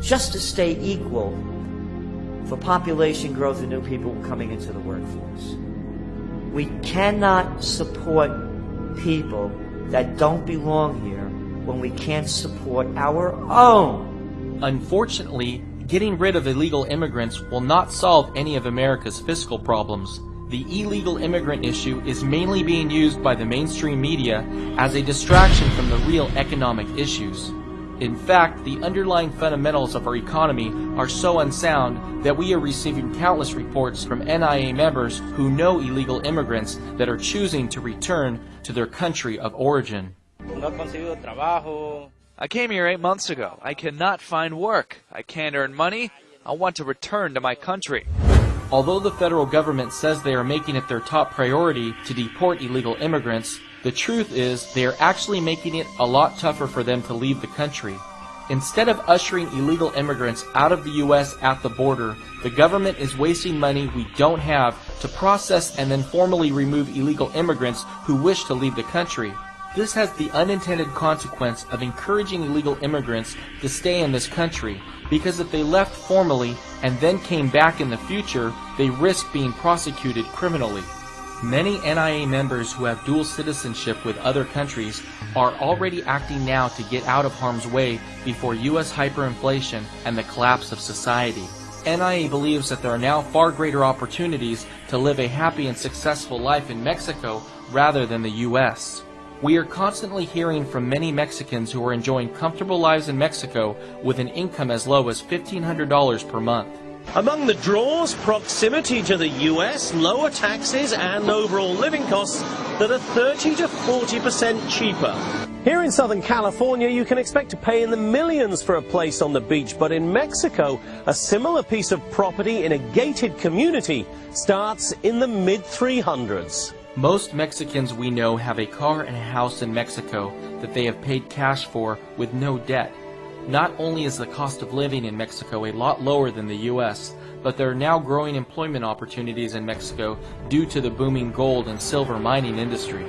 just to stay equal for population growth and new people coming into the workforce. We cannot support people that don't belong here when we can't support our own. Unfortunately, getting rid of illegal immigrants will not solve any of America's fiscal problems. The illegal immigrant issue is mainly being used by the mainstream media as a distraction from the real economic issues. In fact, the underlying fundamentals of our economy are so unsound that we are receiving countless reports from NIA members who know illegal immigrants that are choosing to return to their country of origin. I came here 8 months ago. I cannot find work. I can't earn money. I want to return to my country. Although the federal government says they are making it their top priority to deport illegal immigrants, the truth is they are actually making it a lot tougher for them to leave the country. Instead of ushering illegal immigrants out of the U.S. at the border, the government is wasting money we don't have to process and then formally remove illegal immigrants who wish to leave the country. This has the unintended consequence of encouraging illegal immigrants to stay in this country, because if they left formally and then came back in the future, they risk being prosecuted criminally. Many NIA members who have dual citizenship with other countries are already acting now to get out of harm's way before U.S. hyperinflation and the collapse of society. NIA believes that there are now far greater opportunities to live a happy and successful life in Mexico rather than the U.S. We are constantly hearing from many Mexicans who are enjoying comfortable lives in Mexico with an income as low as $1,500 per month. Among the draws, proximity to the US, lower taxes and overall living costs that are 30 to 40% cheaper. Here in Southern California, you can expect to pay in the millions for a place on the beach, but in Mexico, a similar piece of property in a gated community starts in the mid-300s. Most Mexicans we know have a car and a house in Mexico that they have paid cash for with no debt. Not only is the cost of living in Mexico a lot lower than the U.S., but there are now growing employment opportunities in Mexico due to the booming gold and silver mining industry.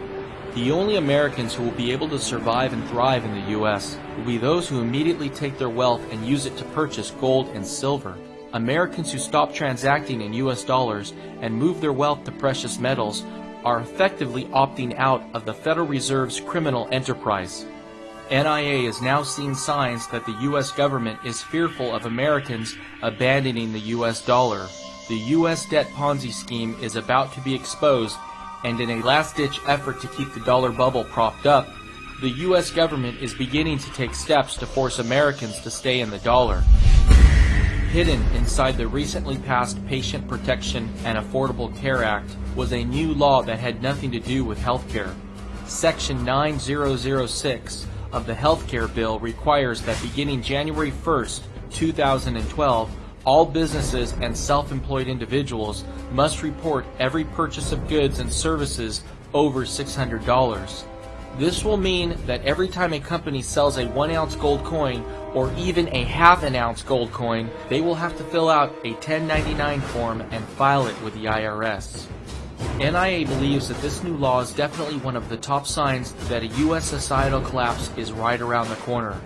The only Americans who will be able to survive and thrive in the U.S. will be those who immediately take their wealth and use it to purchase gold and silver. Americans who stop transacting in U.S. dollars and move their wealth to precious metals are effectively opting out of the Federal Reserve's criminal enterprise. NIA is now seeing signs that the U.S. government is fearful of Americans abandoning the U.S. dollar. The U.S. debt Ponzi scheme is about to be exposed, and in a last-ditch effort to keep the dollar bubble propped up, the U.S. government is beginning to take steps to force Americans to stay in the dollar. Hidden inside the recently passed Patient Protection and Affordable Care Act was a new law that had nothing to do with healthcare. Section 9006 of the healthcare bill requires that beginning January 1st, 2012, all businesses and self-employed individuals must report every purchase of goods and services over $600. This will mean that every time a company sells a 1-ounce gold coin or even a half-an-ounce gold coin, they will have to fill out a 1099 form and file it with the IRS. NIA believes that this new law is definitely one of the top signs that a U.S. societal collapse is right around the corner.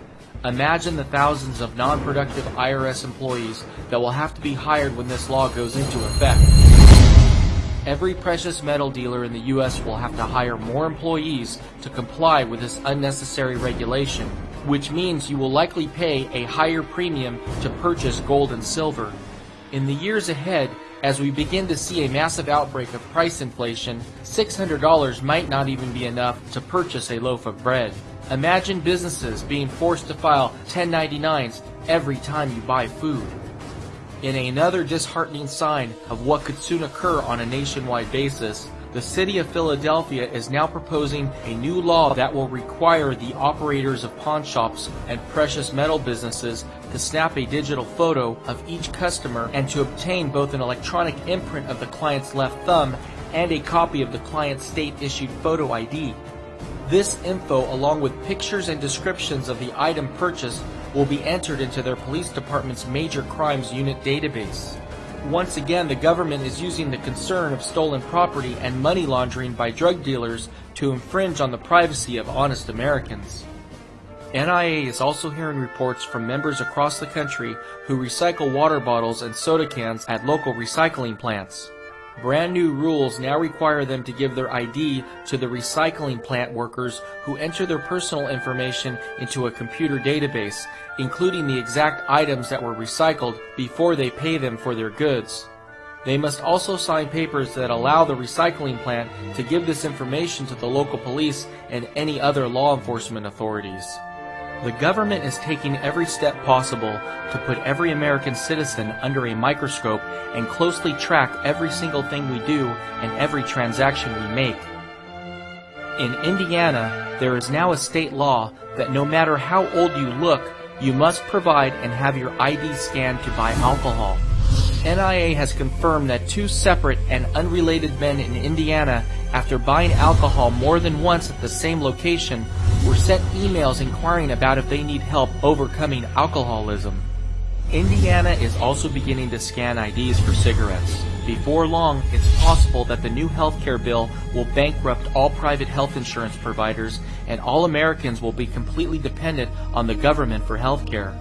Imagine the thousands of non-productive IRS employees that will have to be hired when this law goes into effect. Every precious metal dealer in the U.S. will have to hire more employees to comply with this unnecessary regulation, which means you will likely pay a higher premium to purchase gold and silver. In the years ahead, as we begin to see a massive outbreak of price inflation, $600 might not even be enough to purchase a loaf of bread. Imagine businesses being forced to file 1099s every time you buy food. In another disheartening sign of what could soon occur on a nationwide basis, the city of Philadelphia is now proposing a new law that will require the operators of pawn shops and precious metal businesses to snap a digital photo of each customer and to obtain both an electronic imprint of the client's left thumb and a copy of the client's state-issued photo ID. This info, along with pictures and descriptions of the item purchased, will be entered into their police department's Major Crimes Unit database. Once again, the government is using the concern of stolen property and money laundering by drug dealers to infringe on the privacy of honest Americans. NIA is also hearing reports from members across the country who recycle water bottles and soda cans at local recycling plants. Brand new rules now require them to give their ID to the recycling plant workers who enter their personal information into a computer database, including the exact items that were recycled before they pay them for their goods. They must also sign papers that allow the recycling plant to give this information to the local police and any other law enforcement authorities. The government is taking every step possible to put every American citizen under a microscope and closely track every single thing we do and every transaction we make. In Indiana, there is now a state law that no matter how old you look, you must provide and have your ID scanned to buy alcohol. NIA has confirmed that 2 separate and unrelated men in Indiana, after buying alcohol more than once at the same location, were sent emails inquiring about if they need help overcoming alcoholism. Indiana is also beginning to scan IDs for cigarettes. Before long, it's possible that the new healthcare bill will bankrupt all private health insurance providers, and all Americans will be completely dependent on the government for healthcare.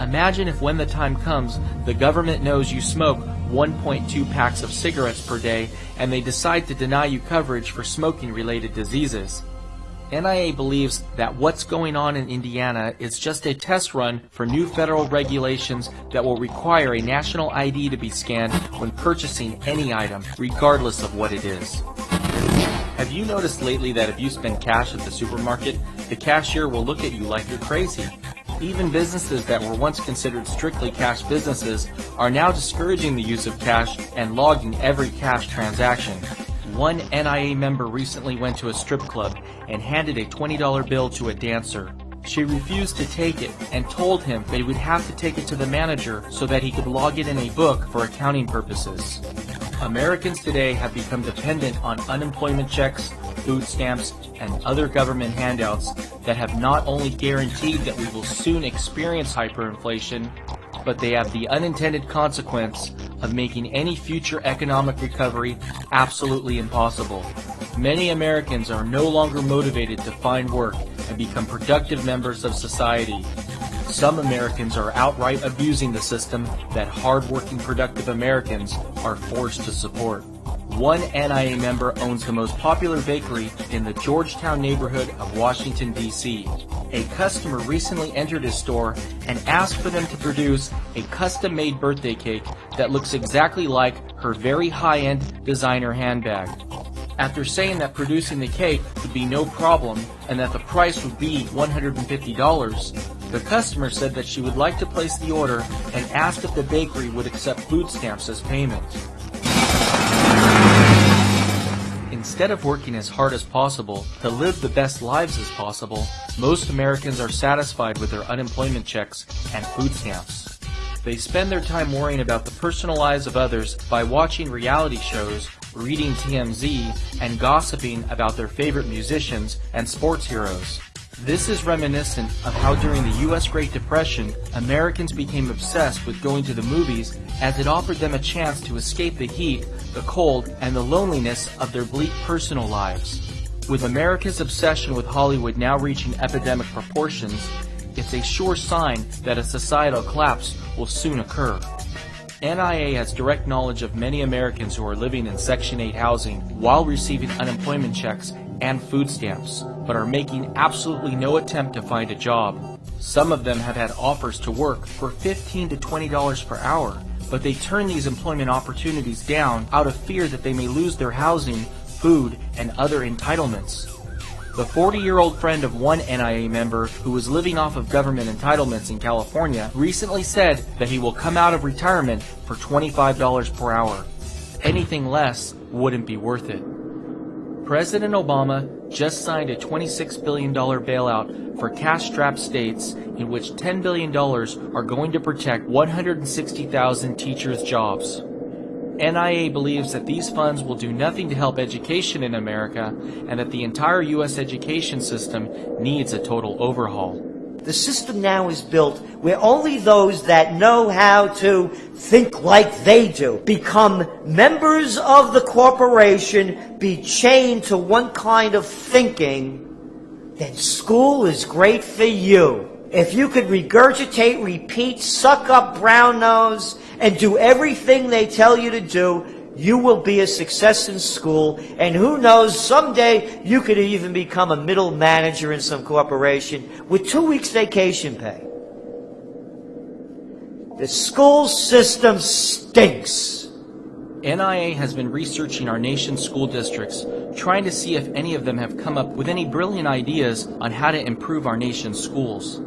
Imagine if when the time comes, the government knows you smoke 1.2 packs of cigarettes per day and they decide to deny you coverage for smoking-related diseases. NIA believes that what's going on in Indiana is just a test run for new federal regulations that will require a national ID to be scanned when purchasing any item, regardless of what it is. Have you noticed lately that if you spend cash at the supermarket, the cashier will look at you like you're crazy? Even businesses that were once considered strictly cash businesses are now discouraging the use of cash and logging every cash transaction. One NIA member recently went to a strip club and handed a $20 bill to a dancer. She refused to take it and told him they would have to take it to the manager so that he could log it in a book for accounting purposes. Americans today have become dependent on unemployment checks, food stamps, and other government handouts that have not only guaranteed that we will soon experience hyperinflation, but they have the unintended consequence of making any future economic recovery absolutely impossible. Many Americans are no longer motivated to find work and become productive members of society. Some Americans are outright abusing the system that hard-working, productive Americans are forced to support. One NIA member owns the most popular bakery in the Georgetown neighborhood of Washington, D.C. A customer recently entered his store and asked for them to produce a custom-made birthday cake that looks exactly like her very high-end designer handbag. After saying that producing the cake would be no problem and that the price would be $150, the customer said that she would like to place the order and asked if the bakery would accept food stamps as payment. Instead of working as hard as possible to live the best lives as possible, most Americans are satisfied with their unemployment checks and food stamps. They spend their time worrying about the personal lives of others by watching reality shows, reading TMZ, and gossiping about their favorite musicians and sports heroes. This is reminiscent of how during the U.S. Great Depression, Americans became obsessed with going to the movies as it offered them a chance to escape the heat, the cold, and the loneliness of their bleak personal lives. With America's obsession with Hollywood now reaching epidemic proportions, it's a sure sign that a societal collapse will soon occur. NIA has direct knowledge of many Americans who are living in Section 8 housing while receiving unemployment checks and food stamps, but are making absolutely no attempt to find a job. Some of them have had offers to work for $15 to $20 per hour, but they turn these employment opportunities down out of fear that they may lose their housing, food, and other entitlements. The 40-year-old friend of one NIA member who was living off of government entitlements in California recently said that he will come out of retirement for $25 per hour. Anything less wouldn't be worth it. President Obama just signed a $26 billion bailout for cash-strapped states in which $10 billion are going to protect 160,000 teachers' jobs. NIA believes that these funds will do nothing to help education in America and that the entire U.S. education system needs a total overhaul. The system now is built where only those that know how to think like they do become members of the corporation, be chained to one kind of thinking, then school is great for you. If you could regurgitate, repeat, suck up brown nose, and do everything they tell you to do, you will be a success in school, and who knows, someday you could even become a middle manager in some corporation with 2 weeks vacation pay. The school system stinks. NIA has been researching our nation's school districts, trying to see if any of them have come up with any brilliant ideas on how to improve our nation's schools.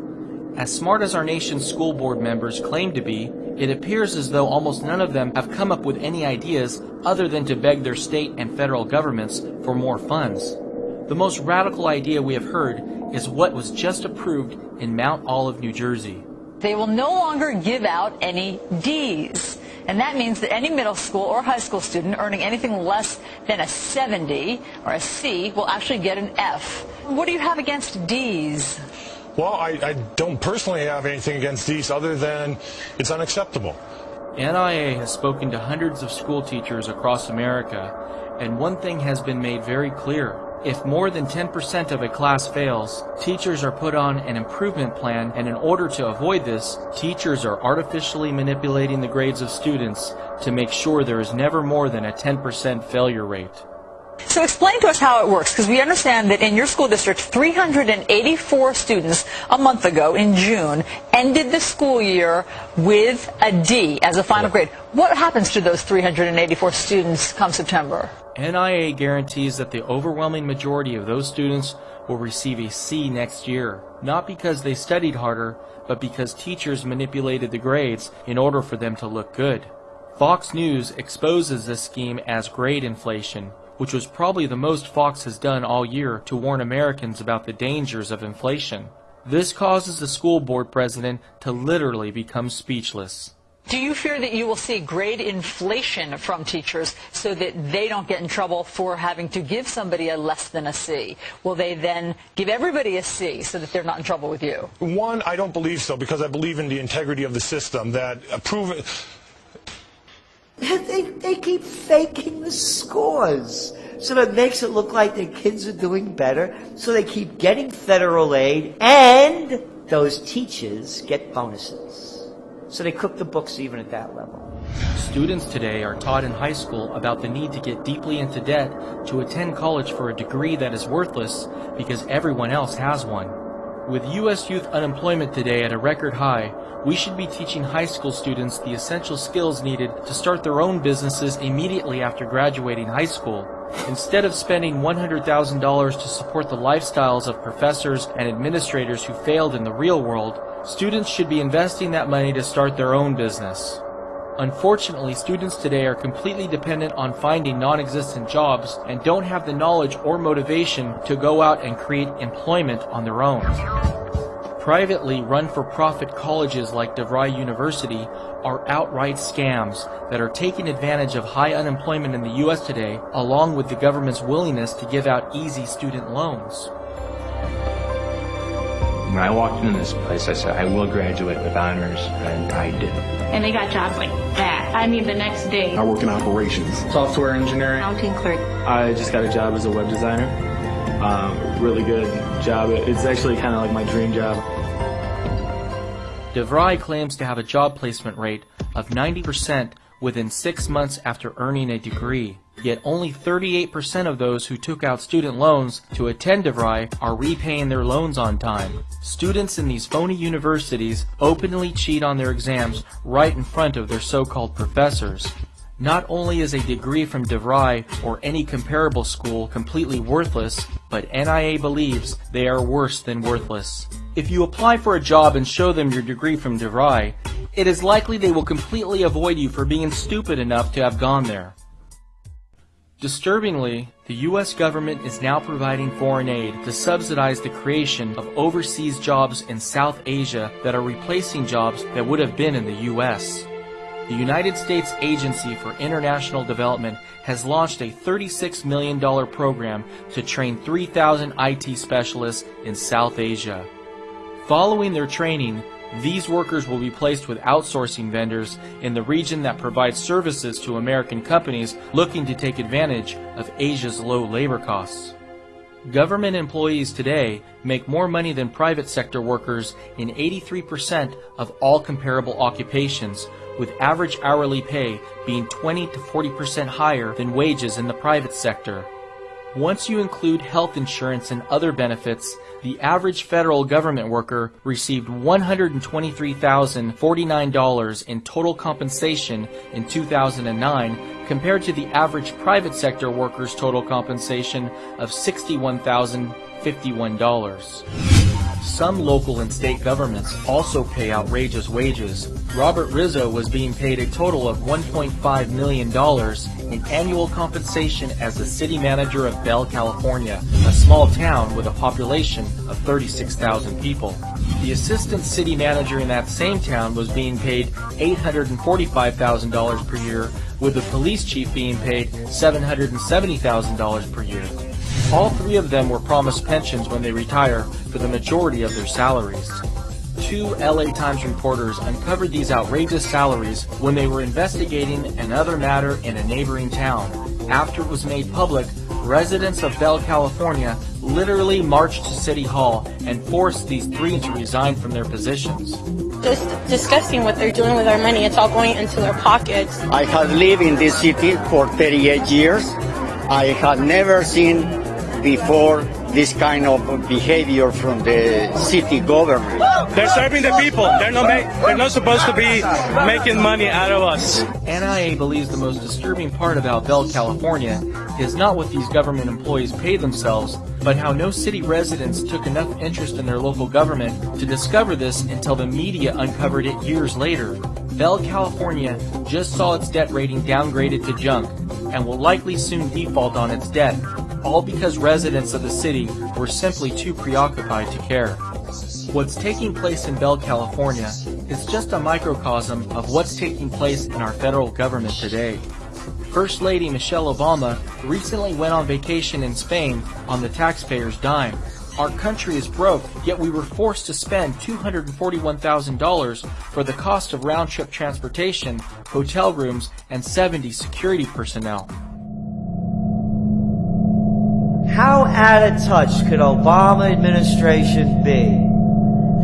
As smart as our nation's school board members claim to be, it appears as though almost none of them have come up with any ideas other than to beg their state and federal governments for more funds. The most radical idea we have heard is what was just approved in Mount Olive, New Jersey. They will no longer give out any D's. And that means that any middle school or high school student earning anything less than a 70 or a C will actually get an F. What do you have against D's? Well, I don't personally have anything against these other than it's unacceptable. NIA has spoken to hundreds of school teachers across America, and one thing has been made very clear. If more than 10% of a class fails, teachers are put on an improvement plan, and in order to avoid this, teachers are artificially manipulating the grades of students to make sure there is never more than a 10% failure rate. So explain to us how it works, because we understand that in your school district, 384 students a month ago in June ended the school year with a D as a final grade. What happens to those 384 students come September? NIA guarantees that the overwhelming majority of those students will receive a C next year, not because they studied harder, but because teachers manipulated the grades in order for them to look good. Fox News exposes this scheme as grade inflation, which was probably the most Fox has done all year to warn Americans about the dangers of inflation. This causes the school board president to literally become speechless. Do you fear that you will see grade inflation from teachers so that they don't get in trouble for having to give somebody a less than a C? Will they then give everybody a C so that they're not in trouble with you? One, I don't believe so, because I believe in the integrity of the system, that They keep faking the scores. So that makes it look like their kids are doing better. So they keep getting federal aid, and those teachers get bonuses. So they cook the books even at that level. Students today are taught in high school about the need to get deeply into debt to attend college for a degree that is worthless because everyone else has one. With U.S. youth unemployment today at a record high, we should be teaching high school students the essential skills needed to start their own businesses immediately after graduating high school. Instead of spending $100,000 to support the lifestyles of professors and administrators who failed in the real world, students should be investing that money to start their own business. Unfortunately, students today are completely dependent on finding non-existent jobs and don't have the knowledge or motivation to go out and create employment on their own. Privately run for-profit colleges like DeVry University are outright scams that are taking advantage of high unemployment in the U.S. today, along with the government's willingness to give out easy student loans. When I walked into this place, I said, I will graduate with honors, and I did. And they got jobs like that. I mean, the next day. I work in operations. Software engineering. Accounting clerk. I just got a job as a web designer. Really good job. It's actually kind of like my dream job. DeVry claims to have a job placement rate of 90% within 6 months after earning a degree. Yet only 38% of those who took out student loans to attend DeVry are repaying their loans on time. Students in these phony universities openly cheat on their exams right in front of their so-called professors. Not only is a degree from DeVry or any comparable school completely worthless, but NIA believes they are worse than worthless. If you apply for a job and show them your degree from DeVry, it is likely they will completely avoid you for being stupid enough to have gone there. Disturbingly, the U.S. government is now providing foreign aid to subsidize the creation of overseas jobs in South Asia that are replacing jobs that would have been in the U.S. The United States Agency for International Development has launched a $36 million program to train 3,000 IT specialists in South Asia. Following their training, these workers will be placed with outsourcing vendors in the region that provides services to American companies looking to take advantage of Asia's low labor costs. Government employees today make more money than private sector workers in 83% of all comparable occupations, with average hourly pay being 20 to 40% higher than wages in the private sector. Once you include health insurance and other benefits, the average federal government worker received $123,049 in total compensation in 2009 compared to the average private sector worker's total compensation of $61,051. Some local and state governments also pay outrageous wages. Robert Rizzo was being paid a total of $1.5 million in annual compensation as the city manager of Bell, California, a small town with a population of 36,000 people. The assistant city manager in that same town was being paid $845,000 per year, with the police chief being paid $770,000 per year. All three of them were promised pensions when they retire for the majority of their salaries. 2 LA Times reporters uncovered these outrageous salaries when they were investigating another matter in a neighboring town. After it was made public, residents of Bell, California literally marched to City Hall and forced these three to resign from their positions. Just disgusting what they're doing with our money. It's all going into their pockets. I have lived in this city for 38 years. I have never seen before this kind of behavior from the city government. They're serving the people. They're not supposed to be making money out of us. NIA believes the most disturbing part about Bell, California is not what these government employees pay themselves, but how no city residents took enough interest in their local government to discover this until the media uncovered it years later. Bell, California just saw its debt rating downgraded to junk and will likely soon default on its debt, all because residents of the city were simply too preoccupied to care. What's taking place in Bell, California is just a microcosm of what's taking place in our federal government today. First Lady Michelle Obama recently went on vacation in Spain on the taxpayers' dime. Our country is broke, yet we were forced to spend $241,000 for the cost of round-trip transportation, hotel rooms, and 70 security personnel. How out of touch could Obama administration be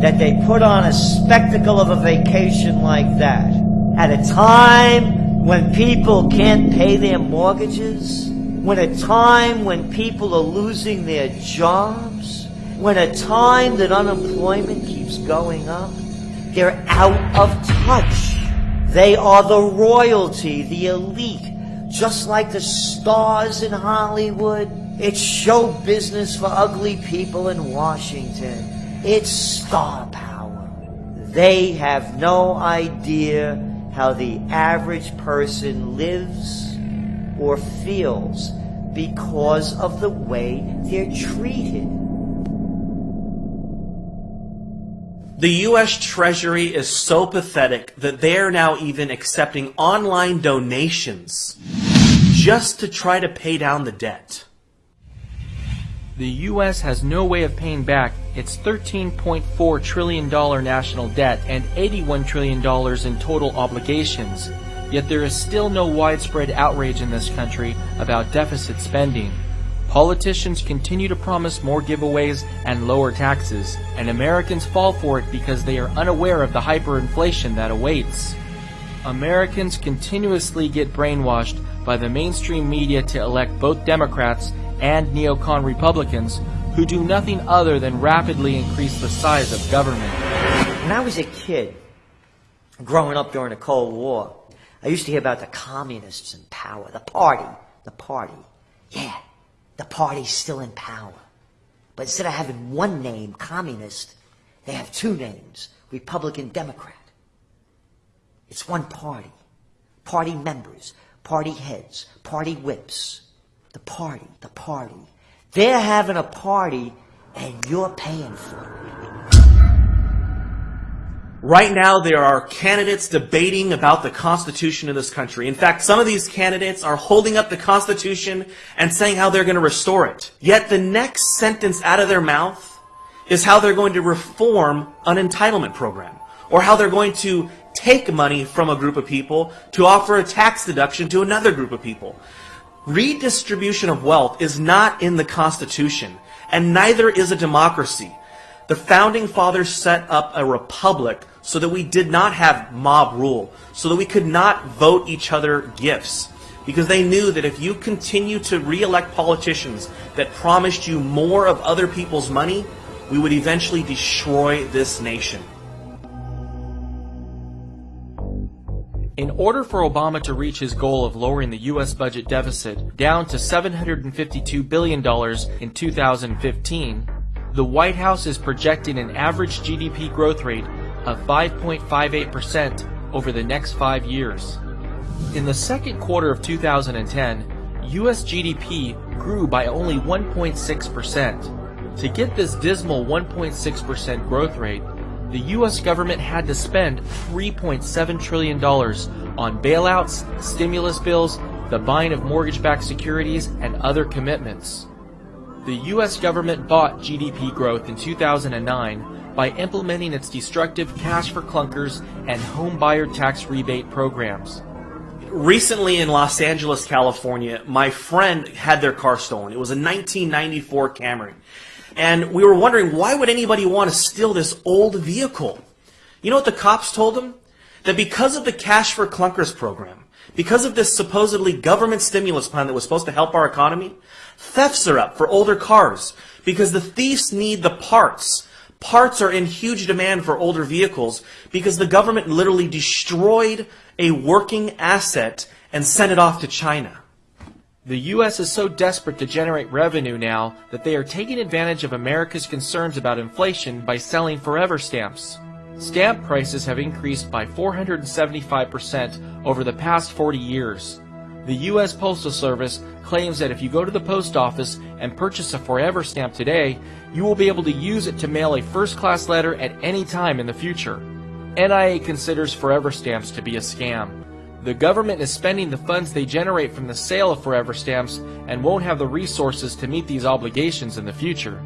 that they put on a spectacle of a vacation like that at a time when people can't pay their mortgages, when a time when people are losing their jobs, when a time that unemployment keeps going up? They're out of touch. They are the royalty, the elite, just like the stars in Hollywood. It's show business for ugly people in Washington. It's star power. They have no idea how the average person lives or feels because of the way they're treated. The U.S. Treasury is so pathetic that they are now even accepting online donations just to try to pay down the debt. The U.S. has no way of paying back its $13.4 trillion national debt and $81 trillion in total obligations, yet there is still no widespread outrage in this country about deficit spending. Politicians continue to promise more giveaways and lower taxes, and Americans fall for it because they are unaware of the hyperinflation that awaits. Americans continuously get brainwashed by the mainstream media to elect both Democrats and neocon Republicans who do nothing other than rapidly increase the size of government. When I was a kid, growing up during the Cold War, I used to hear about the communists in power, the party. Yeah, the party's still in power. But instead of having one name, communist, they have two names, Republican, Democrat. It's one party. Party members, party heads, party whips. The party. They're having a party and you're paying for it. Right now, there are candidates debating about the Constitution of this country. In fact, some of these candidates are holding up the Constitution and saying how they're going to restore it. Yet the next sentence out of their mouth is how they're going to reform an entitlement program, or how they're going to take money from a group of people to offer a tax deduction to another group of people. Redistribution of wealth is not in the Constitution, and neither is a democracy. The Founding Fathers set up a republic so that we did not have mob rule, so that we could not vote each other gifts, because they knew that if you continue to re-elect politicians that promised you more of other people's money, we would eventually destroy this nation. In order for Obama to reach his goal of lowering the U.S. budget deficit down to $752 billion in 2015, the White House is projecting an average GDP growth rate of 5.58% over the next 5 years. In the second quarter of 2010, U.S. GDP grew by only 1.6%. To get this dismal 1.6% growth rate, the U.S. government had to spend $3.7 trillion on bailouts, stimulus bills, the buying of mortgage-backed securities, and other commitments. The U.S. government bought GDP growth in 2009 by implementing its destructive cash for clunkers and home buyer tax rebate programs. Recently in Los Angeles, California, my friend had their car stolen. It was a 1994 Camry. And we were wondering, why would anybody want to steal this old vehicle? You know what the cops told him? That because of the Cash for Clunkers program, because of this supposedly government stimulus plan that was supposed to help our economy, thefts are up for older cars because the thieves need the parts. Parts are in huge demand for older vehicles because the government literally destroyed a working asset and sent it off to China. The U.S. is so desperate to generate revenue now that they are taking advantage of America's concerns about inflation by selling forever stamps. Stamp prices have increased by 475% over the past 40 years. The U.S. Postal Service claims that if you go to the post office and purchase a Forever stamp today, you will be able to use it to mail a first-class letter at any time in the future. NIA considers Forever stamps to be a scam. The government is spending the funds they generate from the sale of Forever stamps and won't have the resources to meet these obligations in the future.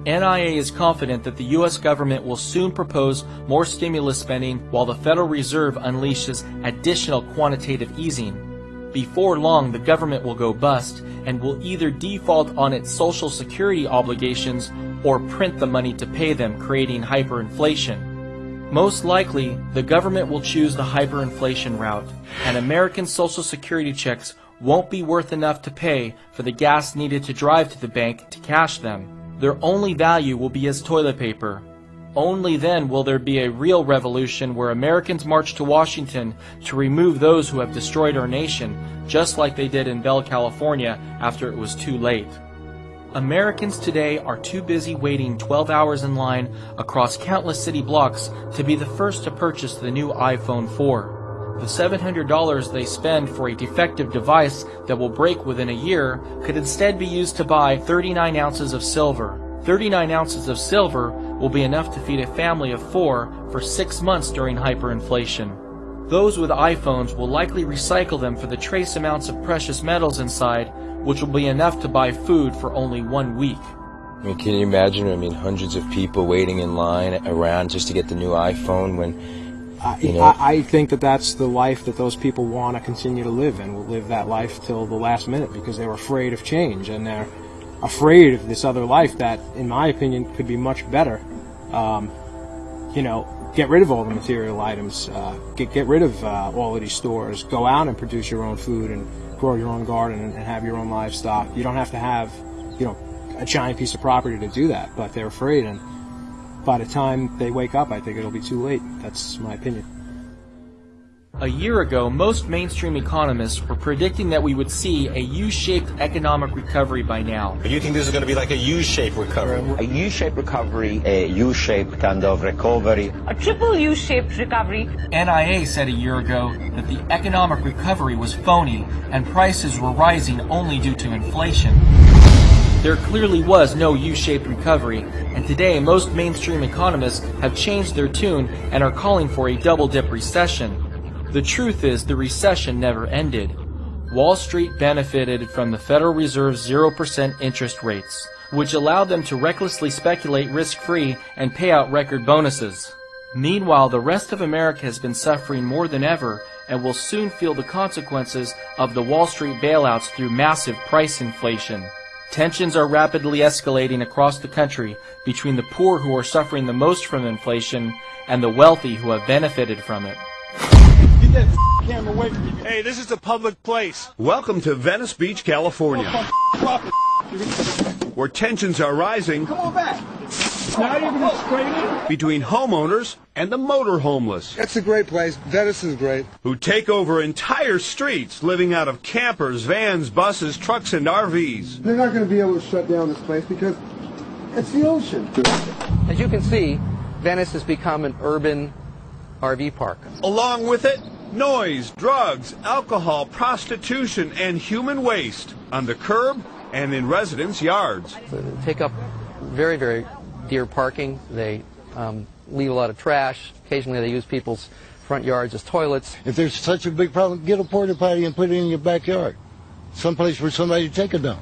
NIA is confident that the U.S. government will soon propose more stimulus spending while the Federal Reserve unleashes additional quantitative easing. Before long, the government will go bust and will either default on its Social Security obligations or print the money to pay them, creating hyperinflation. Most likely, the government will choose the hyperinflation route, and American Social Security checks won't be worth enough to pay for the gas needed to drive to the bank to cash them. Their only value will be as toilet paper. Only then will there be a real revolution where Americans march to Washington to remove those who have destroyed our nation, just like they did in Bell, California, after it was too late. Americans today are too busy waiting 12 hours in line across countless city blocks to be the first to purchase the new iPhone 4. The $700 they spend for a defective device that will break within a year could instead be used to buy 39 ounces of silver. 39 ounces of silver will be enough to feed a family of 4 for 6 months during hyperinflation. Those with iPhones will likely recycle them for the trace amounts of precious metals inside, which will be enough to buy food for only 1 week. I mean, can you imagine? I mean, hundreds of people waiting in line around just to get the new iPhone when, you know... I think that that's the life that those people want to continue to live, and will live that life till the last minute because they're afraid of change, and they're afraid of this other life that, in my opinion, could be much better. You know, get rid of all the material items, get rid of all of these stores, go out and produce your own food and grow your own garden and have your own livestock. You don't have to have, you know, a giant piece of property to do that, but they're afraid, and by the time they wake up, I think it'll be too late. That's my opinion. A year ago, most mainstream economists were predicting that we would see a U-shaped economic recovery by now. You think this is going to be like a U-shaped recovery? A U-shaped recovery, a U-shaped kind of recovery. A triple U-shaped recovery. NIA said a year ago that the economic recovery was phony and prices were rising only due to inflation. There clearly was no U-shaped recovery, and today most mainstream economists have changed their tune and are calling for a double-dip recession. The truth is, the recession never ended. Wall Street benefited from the Federal Reserve's 0% interest rates, which allowed them to recklessly speculate risk-free and pay out record bonuses. Meanwhile, the rest of America has been suffering more than ever and will soon feel the consequences of the Wall Street bailouts through massive price inflation. Tensions are rapidly escalating across the country between the poor who are suffering the most from inflation and the wealthy who have benefited from it. Get that camera away from me. Hey, this is a public place. Welcome to Venice Beach, California, where tensions are rising between homeowners and the motor homeless. It's a great place. Venice is great. Who take over entire streets, living out of campers, vans, buses, trucks, and RVs. They're not going to be able to shut down this place because it's the ocean. As you can see, Venice has become an urban RV park. Along with it, noise, drugs, alcohol, prostitution, and human waste on the curb and in residents' yards. They take up very, very dear parking. They leave a lot of trash. Occasionally they use people's front yards as toilets. If there's such a big problem, get a porta potty and put it in your backyard. Someplace for somebody to take it down.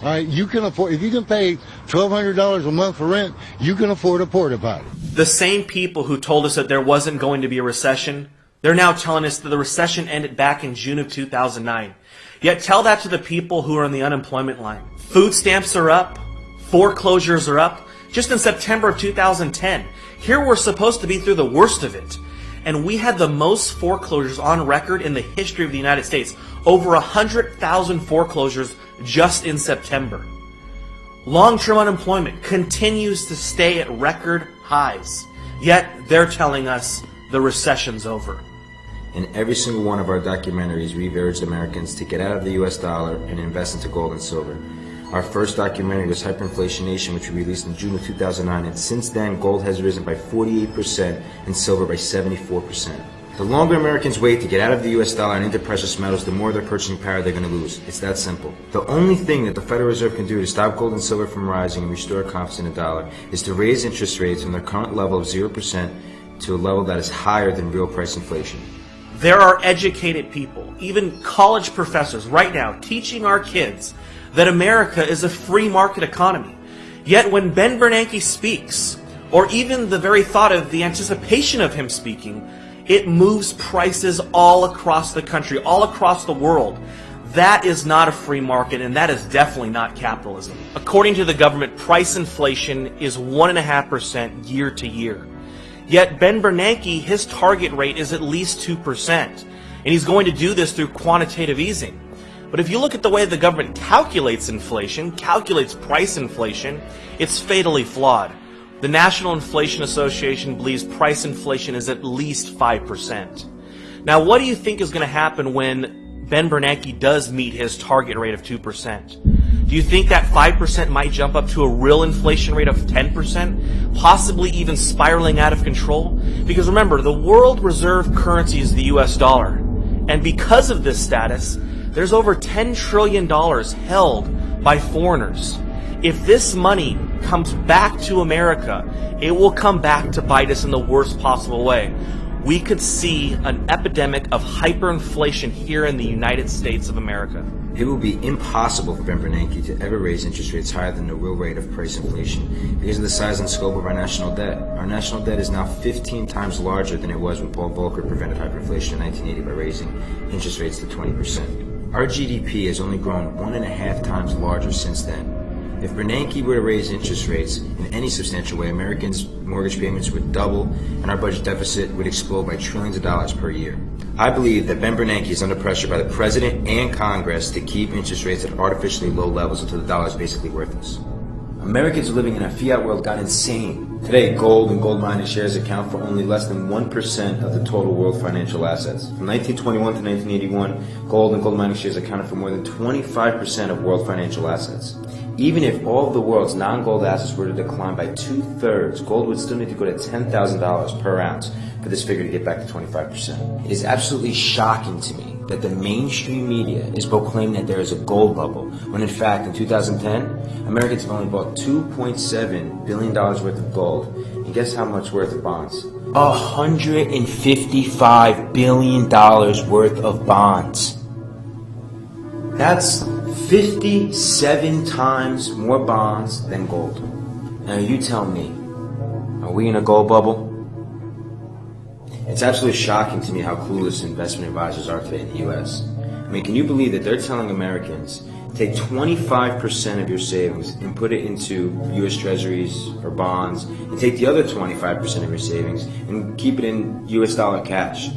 All right, you can afford, if you can pay $1,200 a month for rent, you can afford a porta potty. The same people who told us that there wasn't going to be a recession, they're now telling us that the recession ended back in June of 2009. Yet tell that to the people who are on the unemployment line. Food stamps are up, foreclosures are up. Just in September of 2010, here we're supposed to be through the worst of it. And we had the most foreclosures on record in the history of the United States. Over 100,000 foreclosures just in September. Long-term unemployment continues to stay at record highs. Yet they're telling us the recession's over. In every single one of our documentaries, we've urged Americans to get out of the U.S. dollar and invest into gold and silver. Our first documentary was Hyperinflation Nation, which we released in June of 2009, and since then, gold has risen by 48% and silver by 74%. The longer Americans wait to get out of the US dollar and into precious metals, the more their purchasing power they're going to lose. It's that simple. The only thing that the Federal Reserve can do to stop gold and silver from rising and restore confidence in the dollar is to raise interest rates from their current level of 0% to a level that is higher than real price inflation. There are educated people, even college professors right now, teaching our kids that America is a free market economy. Yet when Ben Bernanke speaks, or even the very thought of the anticipation of him speaking, it moves prices all across the country, all across the world. That is not a free market, and that is definitely not capitalism. According to the government, price inflation is 1.5% year to year. Yet Ben Bernanke, his target rate is at least 2%, and he's going to do this through quantitative easing. But if you look at the way the government calculates inflation, calculates price inflation, it's fatally flawed. The National Inflation Association believes price inflation is at least 5%. Now, what do you think is going to happen when Ben Bernanke does meet his target rate of 2%? Do you think that 5% might jump up to a real inflation rate of 10%, possibly even spiraling out of control? Because remember, the world reserve currency is the US dollar. And because of this status, there's over $10 trillion held by foreigners. If this money comes back to America, it will come back to bite us in the worst possible way. We could see an epidemic of hyperinflation here in the United States of America. It will be impossible for Ben Bernanke to ever raise interest rates higher than the real rate of price inflation because of the size and scope of our national debt. Our national debt is now 15 times larger than it was when Paul Volcker prevented hyperinflation in 1980 by raising interest rates to 20%. Our GDP has only grown 1.5 times larger since then. If Bernanke were to raise interest rates in any substantial way, Americans' mortgage payments would double and our budget deficit would explode by trillions of dollars per year. I believe that Ben Bernanke is under pressure by the President and Congress to keep interest rates at artificially low levels until the dollar is basically worthless. Americans living in a fiat world got insane. Today, gold and gold mining shares account for only less than 1% of the total world financial assets. From 1921 to 1981, gold and gold mining shares accounted for more than 25% of world financial assets. Even if all of the world's non-gold assets were to decline by 2/3, gold would still need to go to $10,000 per ounce for this figure to get back to 25%. It is absolutely shocking to me that the mainstream media is proclaiming that there is a gold bubble, when in fact in 2010, Americans have only bought $2.7 billion worth of gold. And guess how much worth of bonds? $155 billion worth of bonds. That's 57 times more bonds than gold. Now you tell me, are we in a gold bubble? It's absolutely shocking to me how clueless investment advisors are today in the U.S. I mean, can you believe that they're telling Americans, take 25% of your savings and put it into U.S. Treasuries or bonds, and take the other 25% of your savings and keep it in U.S. dollar cash.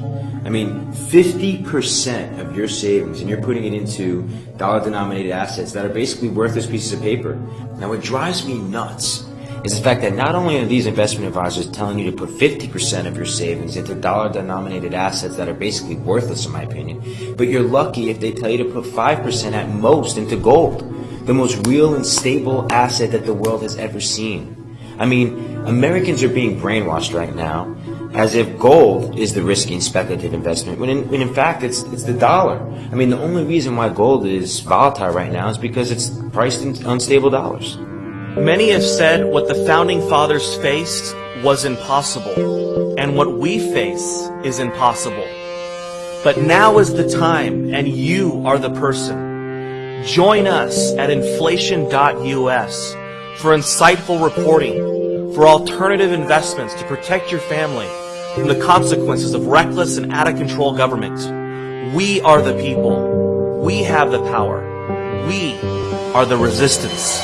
I mean, 50% of your savings and you're putting it into dollar-denominated assets that are basically worthless pieces of paper. Now, what drives me nuts is the fact that not only are these investment advisors telling you to put 50% of your savings into dollar-denominated assets that are basically worthless in my opinion, but you're lucky if they tell you to put 5% at most into gold, the most real and stable asset that the world has ever seen. I mean, Americans are being brainwashed right now as if gold is the risky and speculative investment, when in fact it's the dollar. I mean, the only reason why gold is volatile right now is because it's priced in unstable dollars. Many have said what the Founding Fathers faced was impossible, and what we face is impossible. But now is the time, and you are the person. Join us at inflation.us for insightful reporting, for alternative investments to protect your family from the consequences of reckless and out-of-control government. We are the people. We have the power. We are the resistance.